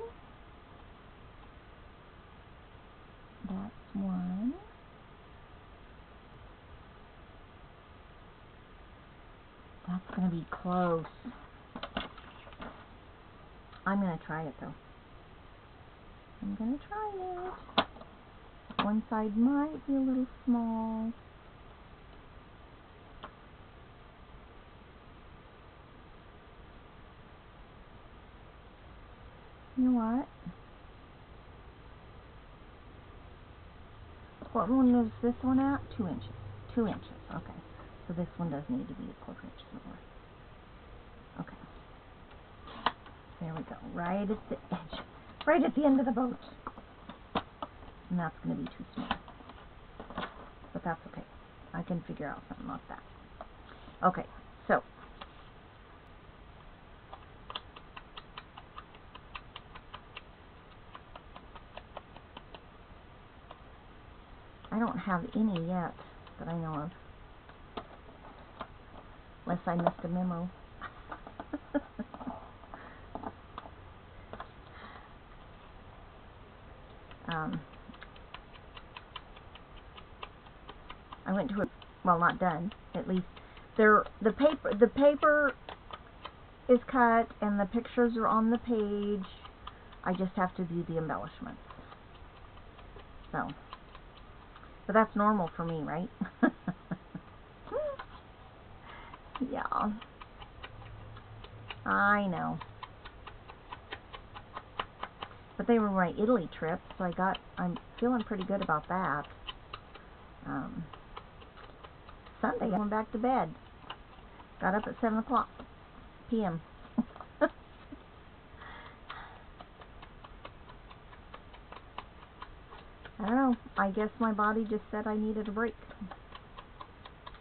that's 1. That's going to be close. I'm going to try it though. I'm going to try it. One side might be a little small. You know what? What one is this one at? 2 inches. 2 inches. Okay. So this one does need to be a 1/4 inch smaller. Okay. There we go. Right at the edge. Right at the end of the boat. And that's going to be too small. But that's okay. I can figure out something like that. Okay. So. I don't have any yet that I know of. Unless I missed a memo. I went to well, not done, at least. The paper is cut and the pictures are on the page. I just have to do the embellishments. So, but that's normal for me, right? Yeah. I know. But they were my Italy trip, so I'm feeling pretty good about that. Sunday, I went back to bed. Got up at 7 o'clock p.m. I don't know. I guess my body just said I needed a break.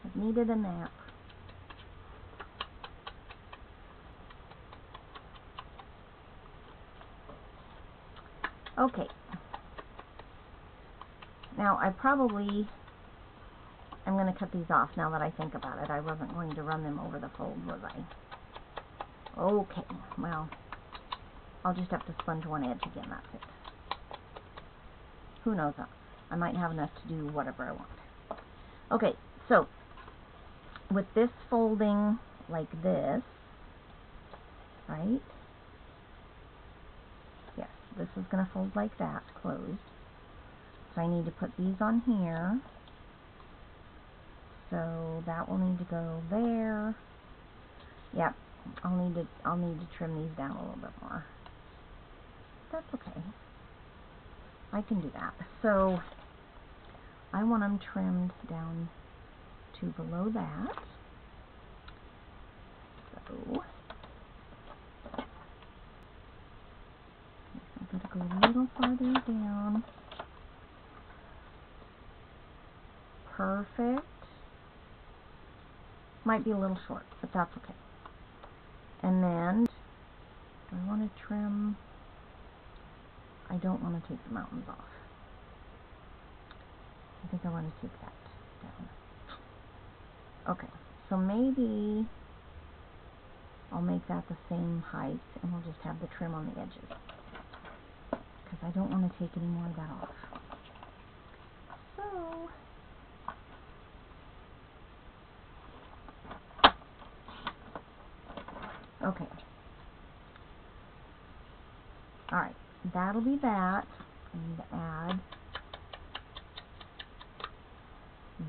I needed a nap. Okay. Now, I'm going to cut these off now that I think about it. I wasn't going to run them over the fold, was I? Okay, well, I'll just have to sponge one edge again, that's it. Who knows? I might have enough to do whatever I want. Okay, so, with this folding like this, right? Yes, this is going to fold like that, closed. So I need to put these on here. So that will need to go there. Yep, I'll need to trim these down a little bit more. That's okay. I can do that. So I want them trimmed down to below that. So I've got to go a little farther down. Perfect. Might be a little short, but that's okay. And then I want to trim. I don't want to take the mountains off. I think I want to take that down. Okay, so maybe I'll make that the same height, and we'll just have the trim on the edges, because I don't want to take any more of that off. So okay. Alright, that'll be that. I need to add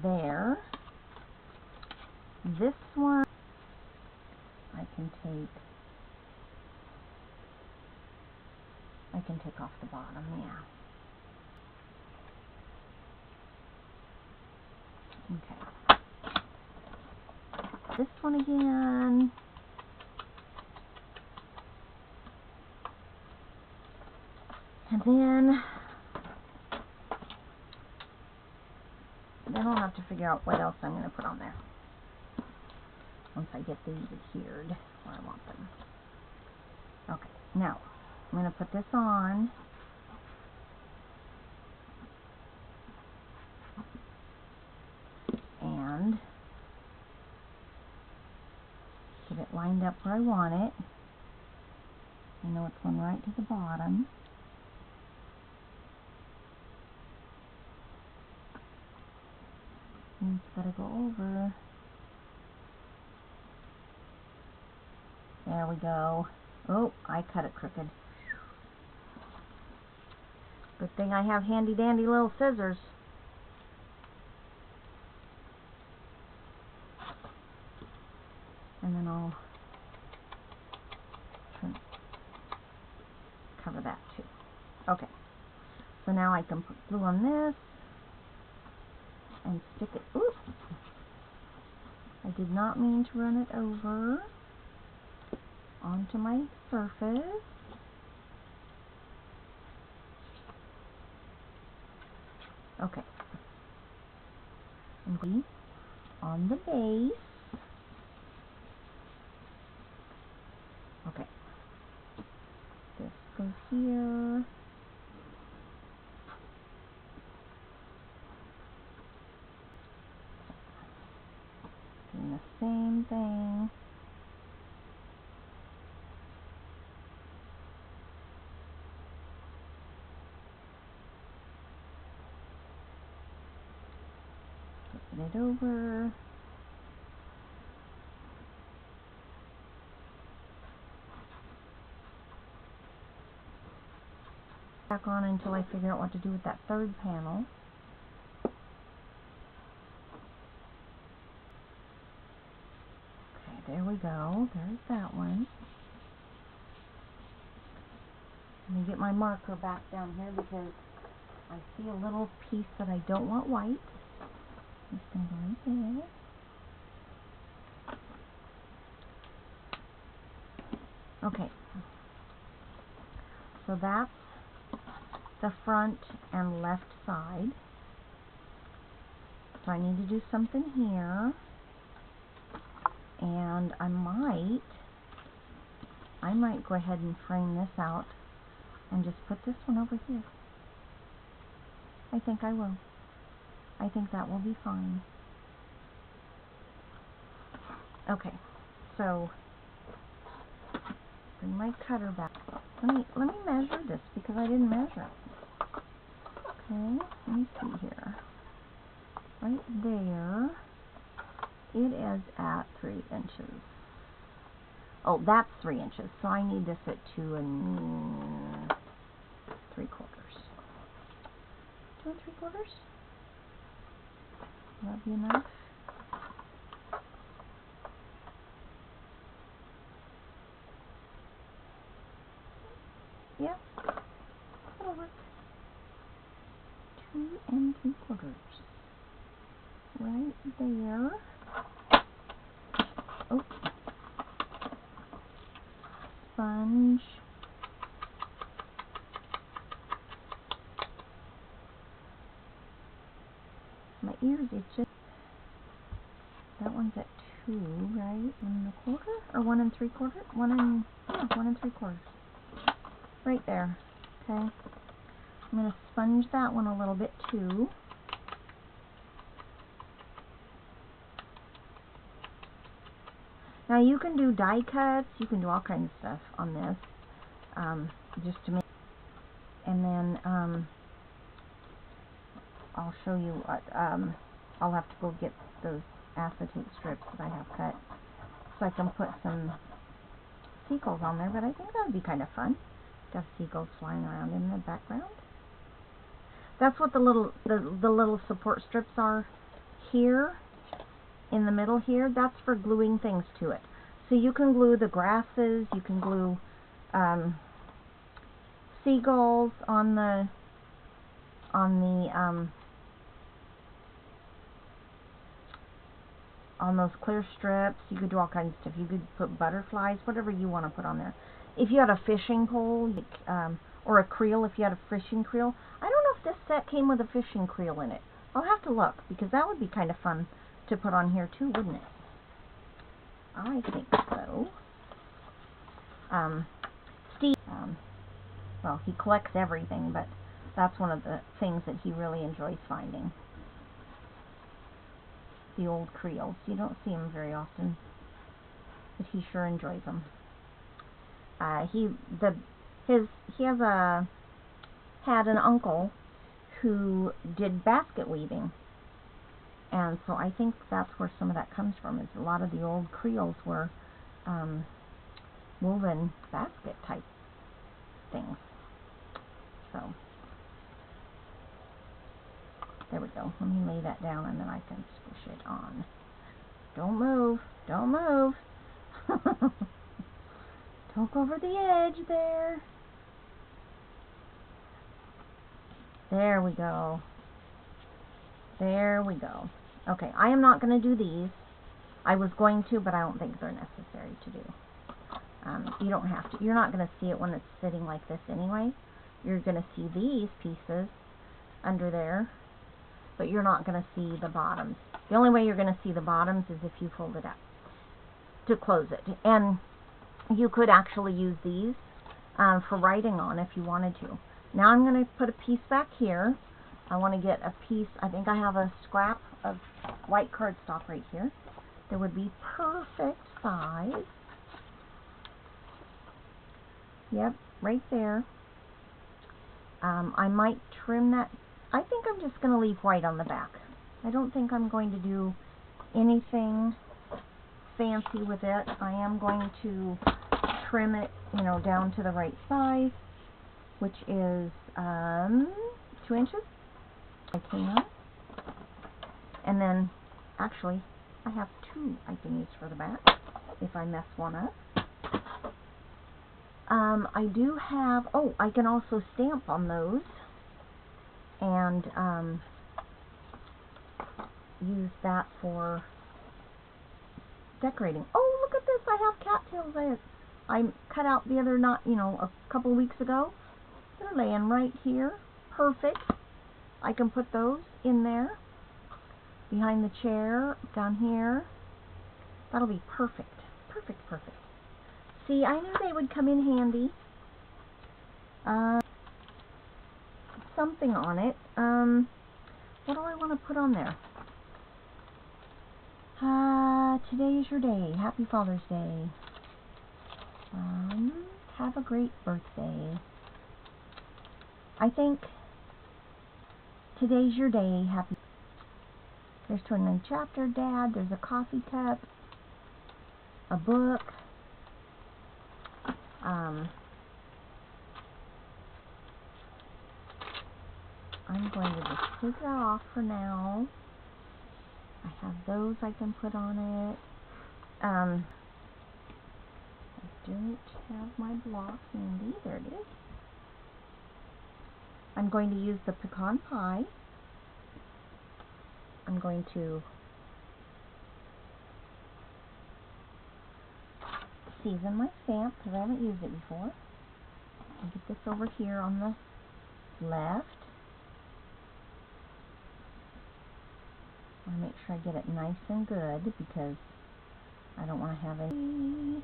there. This one I can take off the bottom, yeah. Okay. This one again. And then I'll have to figure out what else I'm going to put on there once I get these adhered where I want them. Okay, now I'm going to put this on. And get it lined up where I want it. I know it's going right to the bottom. And it's got to go over. There we go. Oh, I cut it crooked. Good thing I have handy dandy little scissors. And then I'll cover that too. Okay. So now I can put glue on this and stick it. Oops. I did not mean to run it over onto my surface. Okay. And glue on the base. Okay. This goes here. Doing the same thing. Flip it over. Back on until I figure out what to do with that third panel. Okay, there we go. There's that one. Let me get my marker back down here because I see a little piece that I don't want white. It's going to go right there. Okay. So that's the front and left side. So I need to do something here. And I might go ahead and frame this out and just put this one over here. I think I will. I think that will be fine. Okay, so bring my cutter back. Let me measure this because I didn't measure it. Okay, let me see here. Right there, it is at 3 inches. Oh, that's 3 inches, so I need this at 2 3/4. 2 3/4? Will that be enough? Yep, that'll work. 2 3/4. there. Oh. Sponge. My ears itching. That one's at 2, right? 1 1/4 or 1 3/4? 1 3/4. Right there. Okay. I'm going to sponge that one a little bit too. Now you can do die cuts, you can do all kinds of stuff on this, just to make, and then I'll show you, I'll have to go get those acetate strips that I have cut, so I can put some seagulls on there, but I think that would be kind of fun, to have seagulls flying around in the background. That's what the little support strips are here, in the middle here. That's for gluing things to it. So you can glue the grasses, you can glue seagulls on those clear strips. You could do all kinds of stuff. You could put butterflies, whatever you want to put on there. If you had a fishing pole, or a creel, if you had a fishing creel. I don't know if this set came with a fishing creel in it. I'll have to look, because that would be kind of fun to put on here too, wouldn't it? I think so. Steve, well, he collects everything, but that's one of the things that he really enjoys finding. The old creels. You don't see them very often, but he sure enjoys them. He had an uncle who did basket weaving, and so I think that's where some of that comes from. Is a lot of the old creels were woven basket type things. So there we go. Let me lay that down and then I can squish it on. Don't move. Don't move. Don't go over the edge there. There we go. There we go. Okay, I am not going to do these. I was going to, but I don't think they're necessary to do. You don't have to. You're not going to see it when it's sitting like this anyway. You're going to see these pieces under there, but you're not going to see the bottoms. The only way you're going to see the bottoms is if you fold it up to close it. And you could actually use these for writing on if you wanted to. Now I'm going to put a piece back here. I want to get a piece. I think I have a scrap of white cardstock right here. That would be perfect size. Yep, right there. I might trim that. I think I'm just going to leave white on the back. I don't think I'm going to do anything fancy with it. I am going to trim it, you know, down to the right size, which is 2 inches. I can. And then, actually, I have 2 I can use for the back if I mess one up. I do have, oh, I can also stamp on those and use that for decorating. Oh, look at this! I have cattails I cut out the other night, you know, a couple weeks ago. They're laying right here. Perfect. I can put those in there, behind the chair, down here. That'll be perfect. Perfect, perfect. See, I knew they would come in handy. Something on it. What do I want to put on there? Today's your day. Happy Father's Day. Have a great birthday. I think today's your day. Happy. There's to a new chapter, Dad. There's a coffee cup, a book. I'm going to just take that off for now. I have those I can put on it. I don't have my block handy. There it is. I'm going to use the pecan pie. I'm going to season my stamp because I haven't used it before. I'll get this over here on the left. I want to make sure I get it nice and good because I don't want to have any.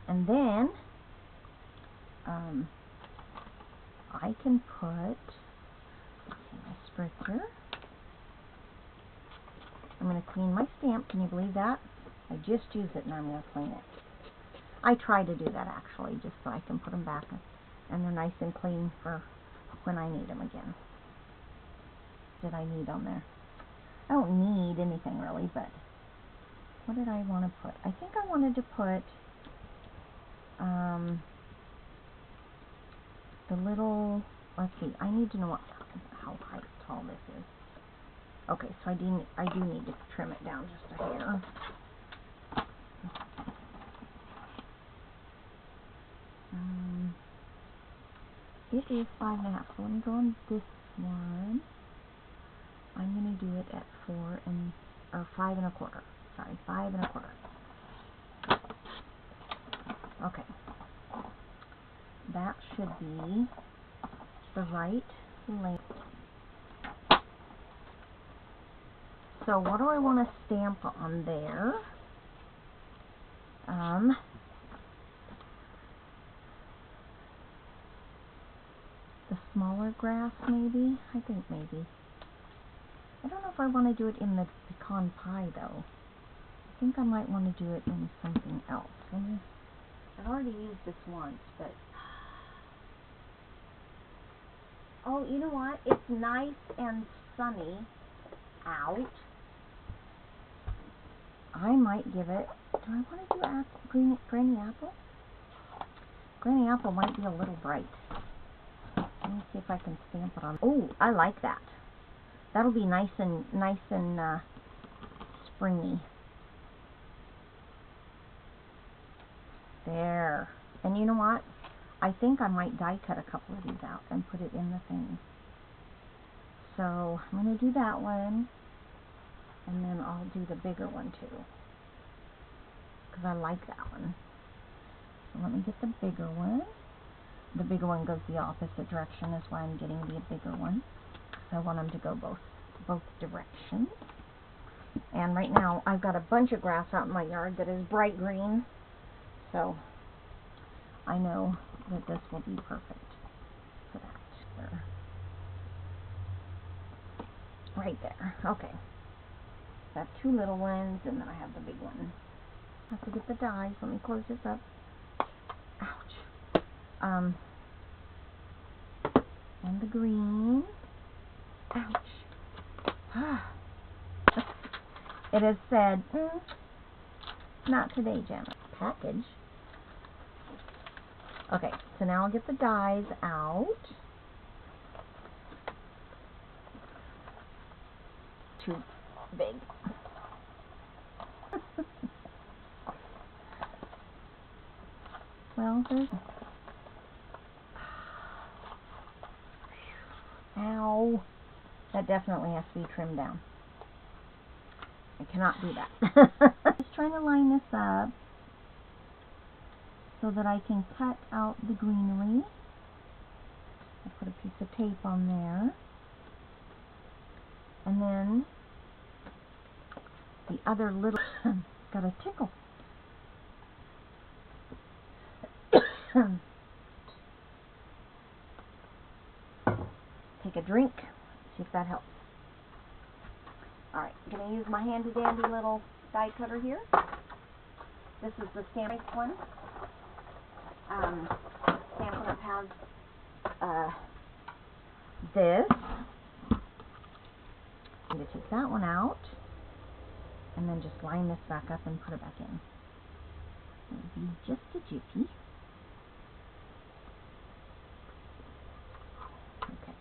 And then I can put my spritzer. I'm going to clean my stamp. Can you believe that? I just used it and I'm going to clean it. I try to do that actually, just so I can put them back and they're nice and clean for when I need them again. What did I need on there? I don't need anything really, but what did I want to put? I think I wanted to put the little, let's see, I need to know how high tall this is. Okay, so I do need to trim it down just a hair. It is 5.5, so let me go on this one. I'm going to do it at 5 1/4. Sorry, 5 1/4. Okay. That should be the right length. So what do I want to stamp on there? The smaller grass maybe? I think maybe. I don't know if I want to do it in the pecan pie though. I think I might want to do it in something else. I've already used this once, but oh, you know what? It's nice and sunny out. I might give it, do I want to do Granny Apple? Granny Apple might be a little bright. Let me see if I can stamp it on. Oh, I like that. That'll be nice and springy. There. And you know what? I think I might die cut a couple of these out and put it in the thing. So I'm going to do that one. And then I'll do the bigger one too. Because I like that one. So let me get the bigger one. The bigger one goes the opposite direction, is why I'm getting the bigger one. So I want them to go both directions. And right now I've got a bunch of grass out in my yard that is bright green. So I know that this will be perfect for that. There. Right there. Okay. I have two little ones and then I have the big one. I have to get the dies. Let me close this up. Ouch. And the green. Ouch. It has said, not today, Janet. Package. Okay, so now I'll get the dies out. Too big. Well, there's... Ow. That definitely has to be trimmed down. I cannot do that. Just trying to line this up so that I can cut out the greenery. I put a piece of tape on there. And then the other little... got a tickle. Take a drink. See if that helps. Alright, I'm going to use my handy dandy little die cutter here. This is the Stampin' one. Stampin' Up has this. I'm going to take that one out and then just line this back up and put it back in. It'll be just a jiffy. Okay,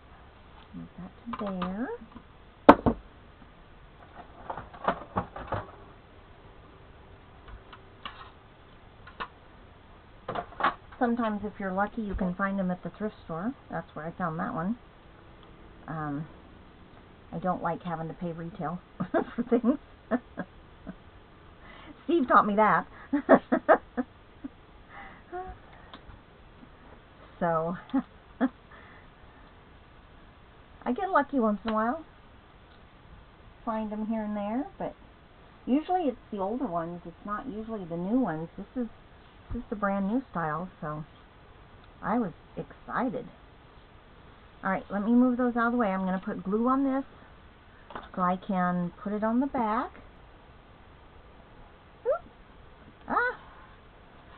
move that to there. Sometimes if you're lucky you can find them at the thrift store. That's where I found that one. I don't like having to pay retail for things. Steve taught me that. So, I get lucky once in a while. Find them here and there, but usually it's the older ones. It's not usually the new ones. This is the brand new style, so I was excited. Alright, let me move those out of the way. I'm going to put glue on this so I can put it on the back. Oop. Ah!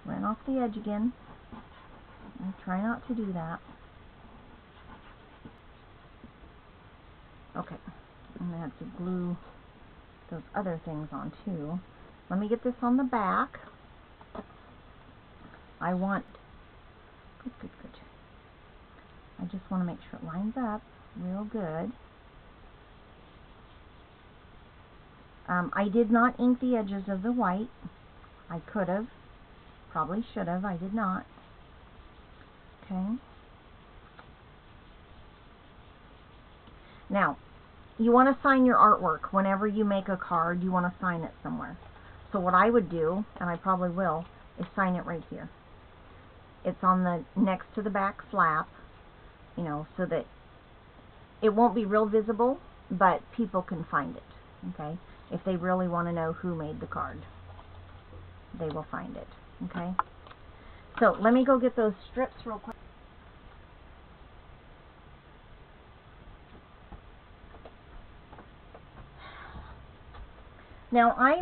Ran off the edge again. I try not to do that. Okay, I'm going to have to glue those other things on too. Let me get this on the back. I want, good. I just want to make sure it lines up real good. I did not ink the edges of the white. I could have, probably should have, I did not. Okay. Now, you want to sign your artwork. Whenever you make a card, you want to sign it somewhere. So what I would do, and I probably will, is sign it right here. It's on the next to the back flap, you know, so that it won't be real visible, but people can find it, okay? If they really want to know who made the card, they will find it, okay? So let me go get those strips real quick. Now I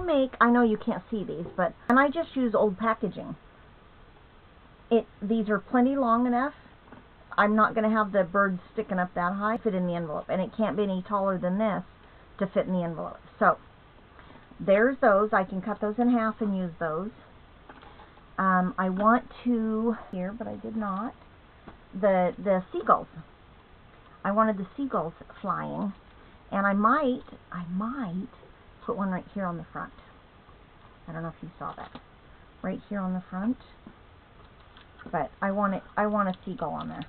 know you can't see these, and I just use old packaging. These are plenty long enough. I'm not going to have the birds sticking up that high, fit in the envelope, and it can't be any taller than this to fit in the envelope. So there's those. I can cut those in half and use those. I want to here, but I did not. The seagulls. I wanted the seagulls flying, and I might put one right here on the front. I don't know if you saw that. Right here on the front. But I want a seagull on there.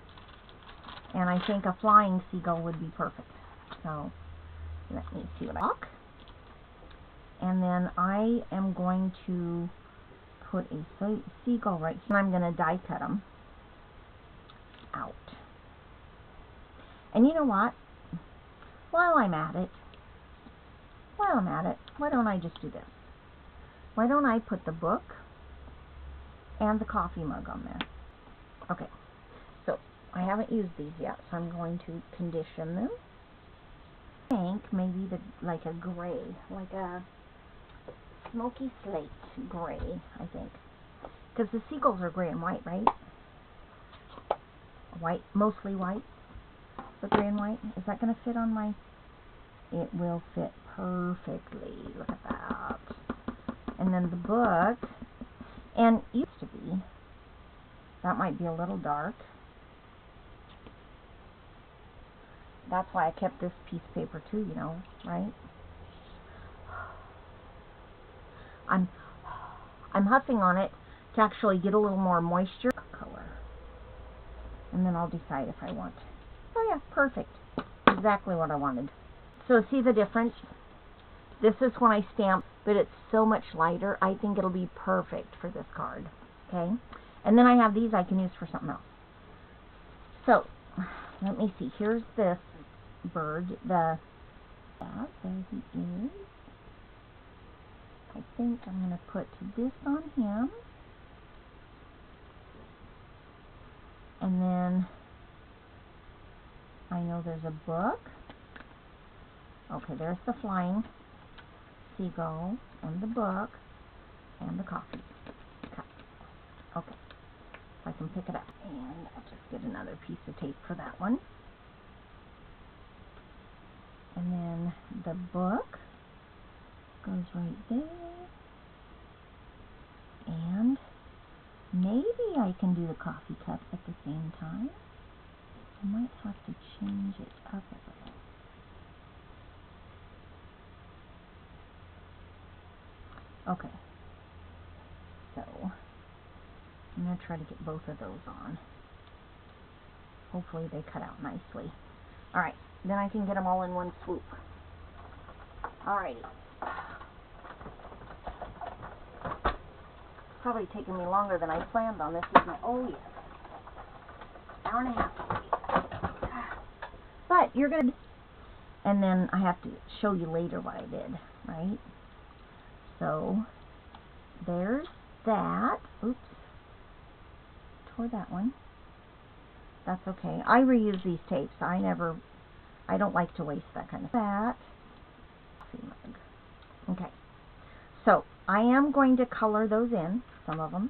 And I think a flying seagull would be perfect. So let me see what I got. And then I am going to put a seagull right here. And I'm going to die cut them out. And you know what? While I'm at it, why don't I just do this? Why don't I put the book and the coffee mug on there? Okay, so I haven't used these yet, so I'm going to condition them. I think maybe like a gray, like a smoky slate gray, I think. Because the seagulls are gray and white, right? White, mostly white, but gray and white. Is that going to fit on my... It will fit perfectly. Look at that. And then the book, and it used to be, that might be a little dark. That's why I kept this piece of paper too, you know, right? I'm huffing on it to actually get a little more moisture color. And then I'll decide if I want. Oh yeah, perfect. Exactly what I wanted. So see the difference? This is when I stamp, but it's so much lighter. I think it'll be perfect for this card. Okay? And then I have these I can use for something else. So, let me see. Here's this bird. There he is. I think I'm going to put this on him. And then I know there's a book. Okay, there's the flying seagull and the book and the coffee cup. Okay, so I can pick it up. And I'll just get another piece of tape for that one. And then the book goes right there. And maybe I can do the coffee cup at the same time. I might have to change it up a little. Okay, so I'm going to try to get both of those on. Hopefully they cut out nicely. Alright, then I can get them all in one swoop. Alrighty. Probably taking me longer than I planned on this. Oh yes. hour and a half. But you're going to, and then I have to show you later what I did, right? So, there's that. Oops. Tore that one. That's okay. I reuse these tapes. I don't like to waste that kind of that. Okay. So, I am going to color those in, some of them.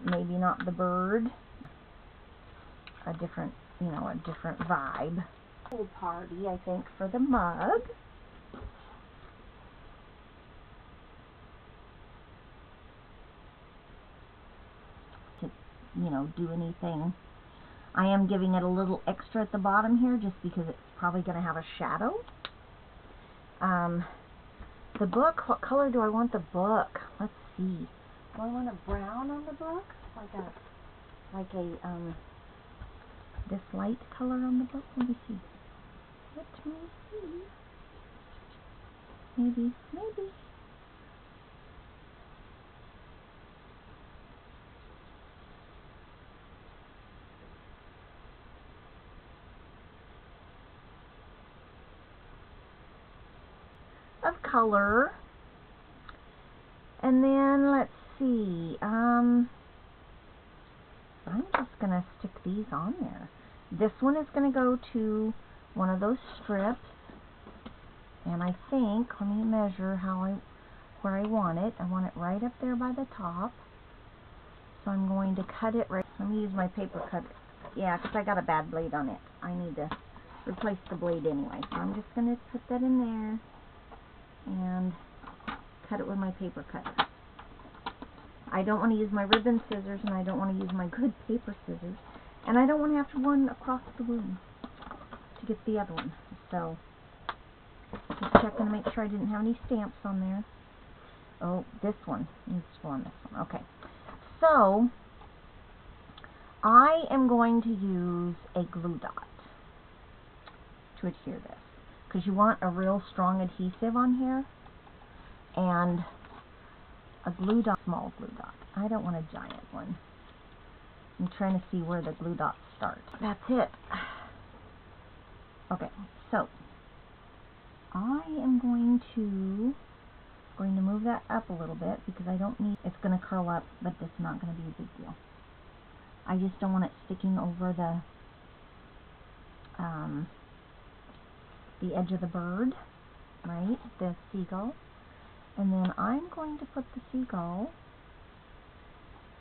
Maybe not the bird. A different, a different vibe. Pool party, I think, for the mug. To, do anything. I am giving it a little extra at the bottom here just because it's probably going to have a shadow. The book, what color do I want the book? Let's see. Do I want a brown on the book? Like a this light color on the book? Let me see. Let me see. Maybe. Of color. And then let's see. I'm just gonna stick these on there. This one is gonna go to one of those strips. And I think, let me measure where I want it. I want it right up there by the top. So I'm going to cut it right. Let me use my paper cutter. Yeah, because I got a bad blade on it. I need to replace the blade anyway. So I'm just going to put that in there and cut it with my paper cutter. I don't want to use my ribbon scissors, and I don't want to use my good paper scissors. And I don't want to have to run across the room to get the other one. So, just checking to make sure I didn't have any stamps on there. Oh, this one needs to go on this one. Okay. So, I am going to use a glue dot to adhere this. Because you want a real strong adhesive on here. And a glue dot, small glue dot. I don't want a giant one. I'm trying to see where the glue dots start. That's it. Okay, so I am going to move that up a little bit because I don't need, it's going to curl up, but it's not going to be a big deal. I just don't want it sticking over the edge of the bird, right, the seagull. And then I'm going to put the seagull,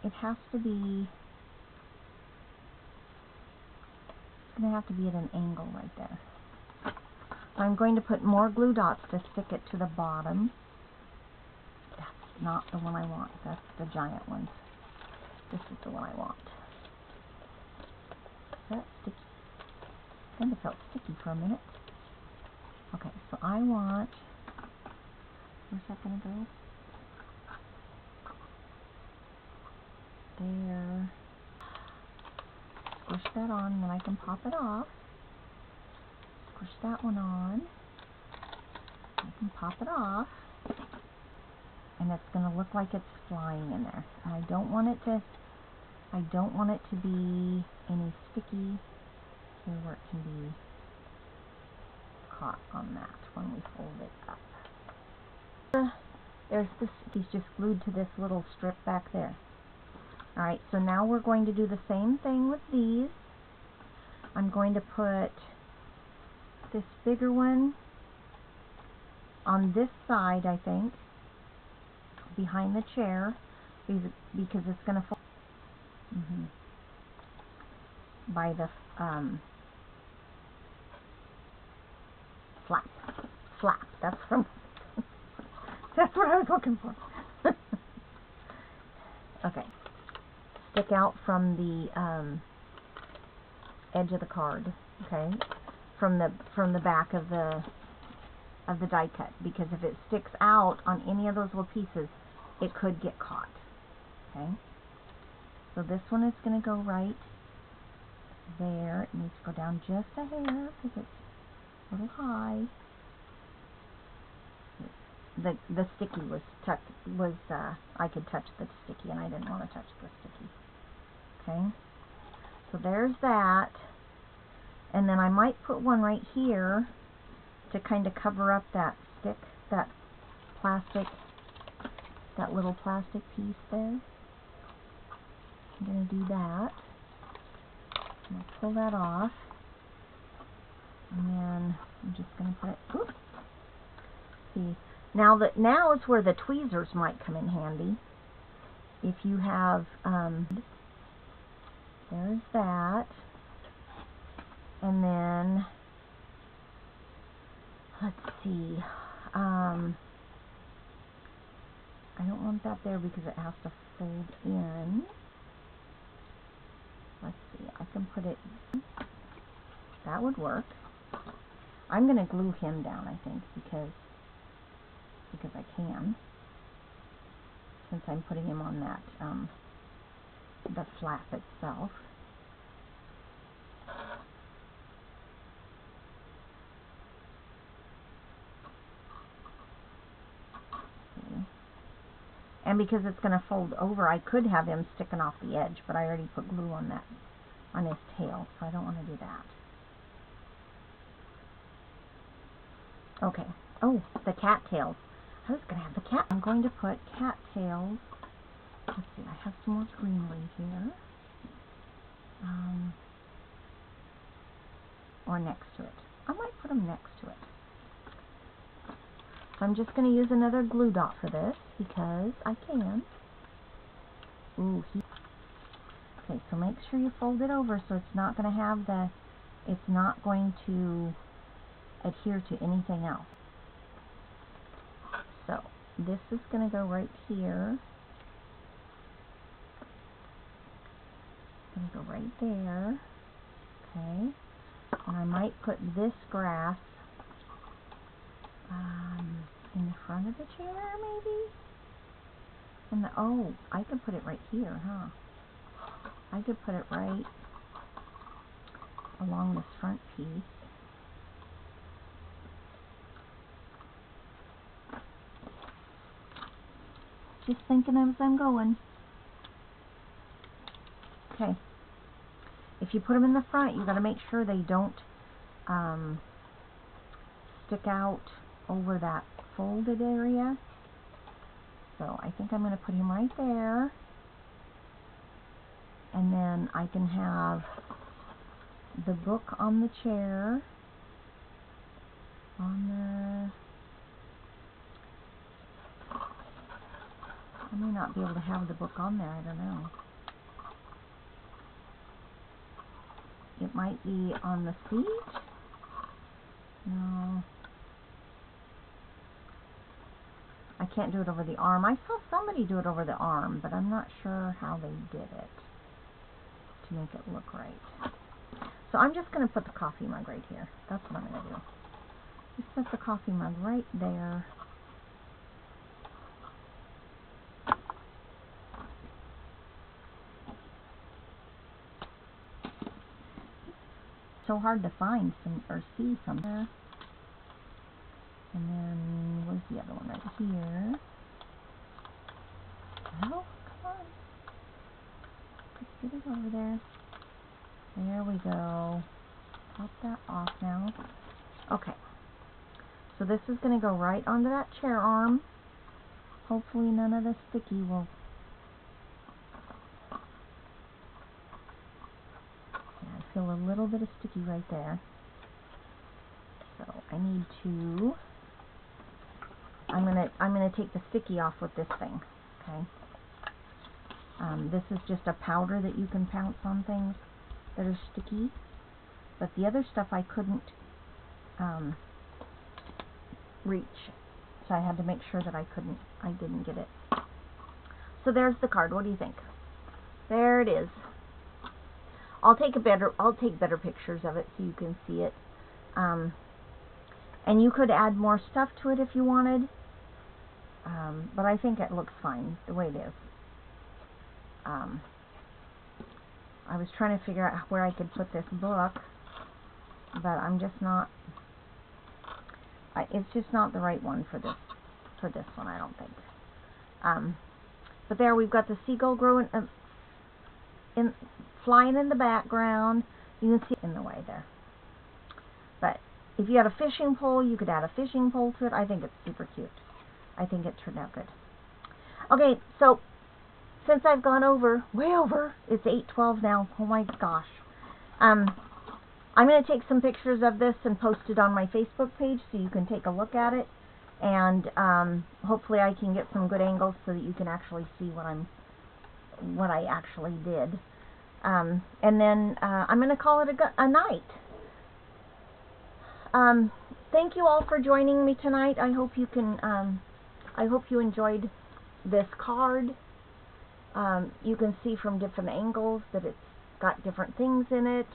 it has to be, it's going to have to be at an angle right there. I'm going to put more glue dots to stick it to the bottom. That's not the one I want. That's the giant one. This is the one I want. Is that sticky? I think it felt sticky for a minute. Okay, so I want, where's that going to go? There. Squish that on, and then I can pop it off. Push that one on. I can pop it off. And it's going to look like it's flying in there. And I don't want it to be any sticky here where it can be caught on that when we fold it up. There's this, he's just glued to this little strip back there. Alright, so now we're going to do the same thing with these. I'm going to put this bigger one on this side, I think, behind the chair, because it's going to fall by the flap. That's from that's what I was looking for. Okay, stick out from the edge of the card. Okay. From the back of the die cut, because if it sticks out on any of those little pieces, it could get caught. Okay, so this one is going to go right there. It needs to go down just a hair because it's a little high. The sticky was I could touch the sticky, and I didn't want to touch the sticky. Okay, so there's that. And then I might put one right here to kind of cover up that stick, that plastic, that little plastic piece there. I'm going to do that. I'm going to pull that off. And then I'm just going to put it, oops. See, now is where the tweezers might come in handy. If you have, there's that. And then, let's see, I don't want that there because it has to fold in. Let's see, I can put it, that would work. I'm going to glue him down, I think, because I can, since I'm putting him on that, the flap itself. And because it's going to fold over, I could have him sticking off the edge, but I already put glue on that, on his tail, so I don't want to do that. Okay. Oh, the cattails. I was going to have the cat. I'm going to put cattails. Let's see, I have some more greenery here. Or next to it. I might put them next to it. So I'm just going to use another glue dot for this because I can. Ooh, okay, so make sure you fold it over so it's not going to have the, it's not going to adhere to anything else. So this is going to go right here. It's going to go right there. Okay. And I might put this grass in the front of the chair, maybe? And the, oh, I could put it right here, huh? I could put it right along this front piece. Just thinking as I'm going. Okay. If you put them in the front, you got to make sure they don't stick out over that folded area. So I think I'm going to put him right there. And then I can have the book on the chair. I may not be able to have the book on there, I don't know. It might be on the seat. No. I can't do it over the arm. I saw somebody do it over the arm, but I'm not sure how they did it to make it look right. So I'm just going to put the coffee mug right here. That's what I'm going to do. Just put the coffee mug right there. So hard to find some or see somewhere. And then where's the other one right here? Well, come on. Let's get it over there. There we go. Pop that off now. Okay. So this is going to go right onto that chair arm. Hopefully none of the sticky will. Yeah, I feel a little bit of sticky right there. So I need to. I'm gonna take the sticky off with this thing. Okay. This is just a powder that you can pounce on things that are sticky. But the other stuff I couldn't reach, so I had to make sure that I didn't get it. So there's the card. What do you think? There it is. I'll take better pictures of it so you can see it. And you could add more stuff to it if you wanted. But I think it looks fine the way it is. I was trying to figure out where I could put this book, but I'm just not. It's just not the right one for this one, I don't think. But there we've got the seagull growing flying in the background. You can see it in the way there. But if you had a fishing pole, you could add a fishing pole to it. I think it's super cute. I think it turned out good. Okay, so since I've gone way over, it's 8:12 now. Oh my gosh. I'm going to take some pictures of this and post it on my Facebook page so you can take a look at it. And hopefully I can get some good angles so that you can actually see what I actually did. And then I'm going to call it a night. Thank you all for joining me tonight. I hope you enjoyed this card. You can see from different angles that it's got different things in it.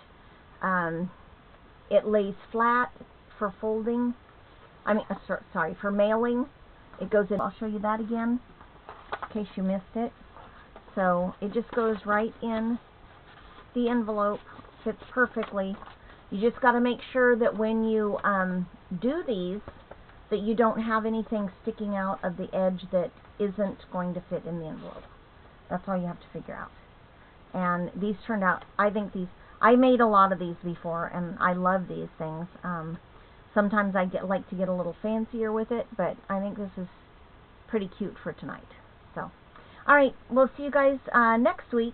It lays flat for folding. Sorry, for mailing. It goes in. I'll show you that again in case you missed it. So it just goes right in the envelope. Fits perfectly. You just got to make sure that when you do these, that you don't have anything sticking out of the edge that isn't going to fit in the envelope. That's all you have to figure out. And these turned out, I made a lot of these before, and I love these things. Sometimes I like to get a little fancier with it, but I think this is pretty cute for tonight. So, alright, we'll see you guys next week.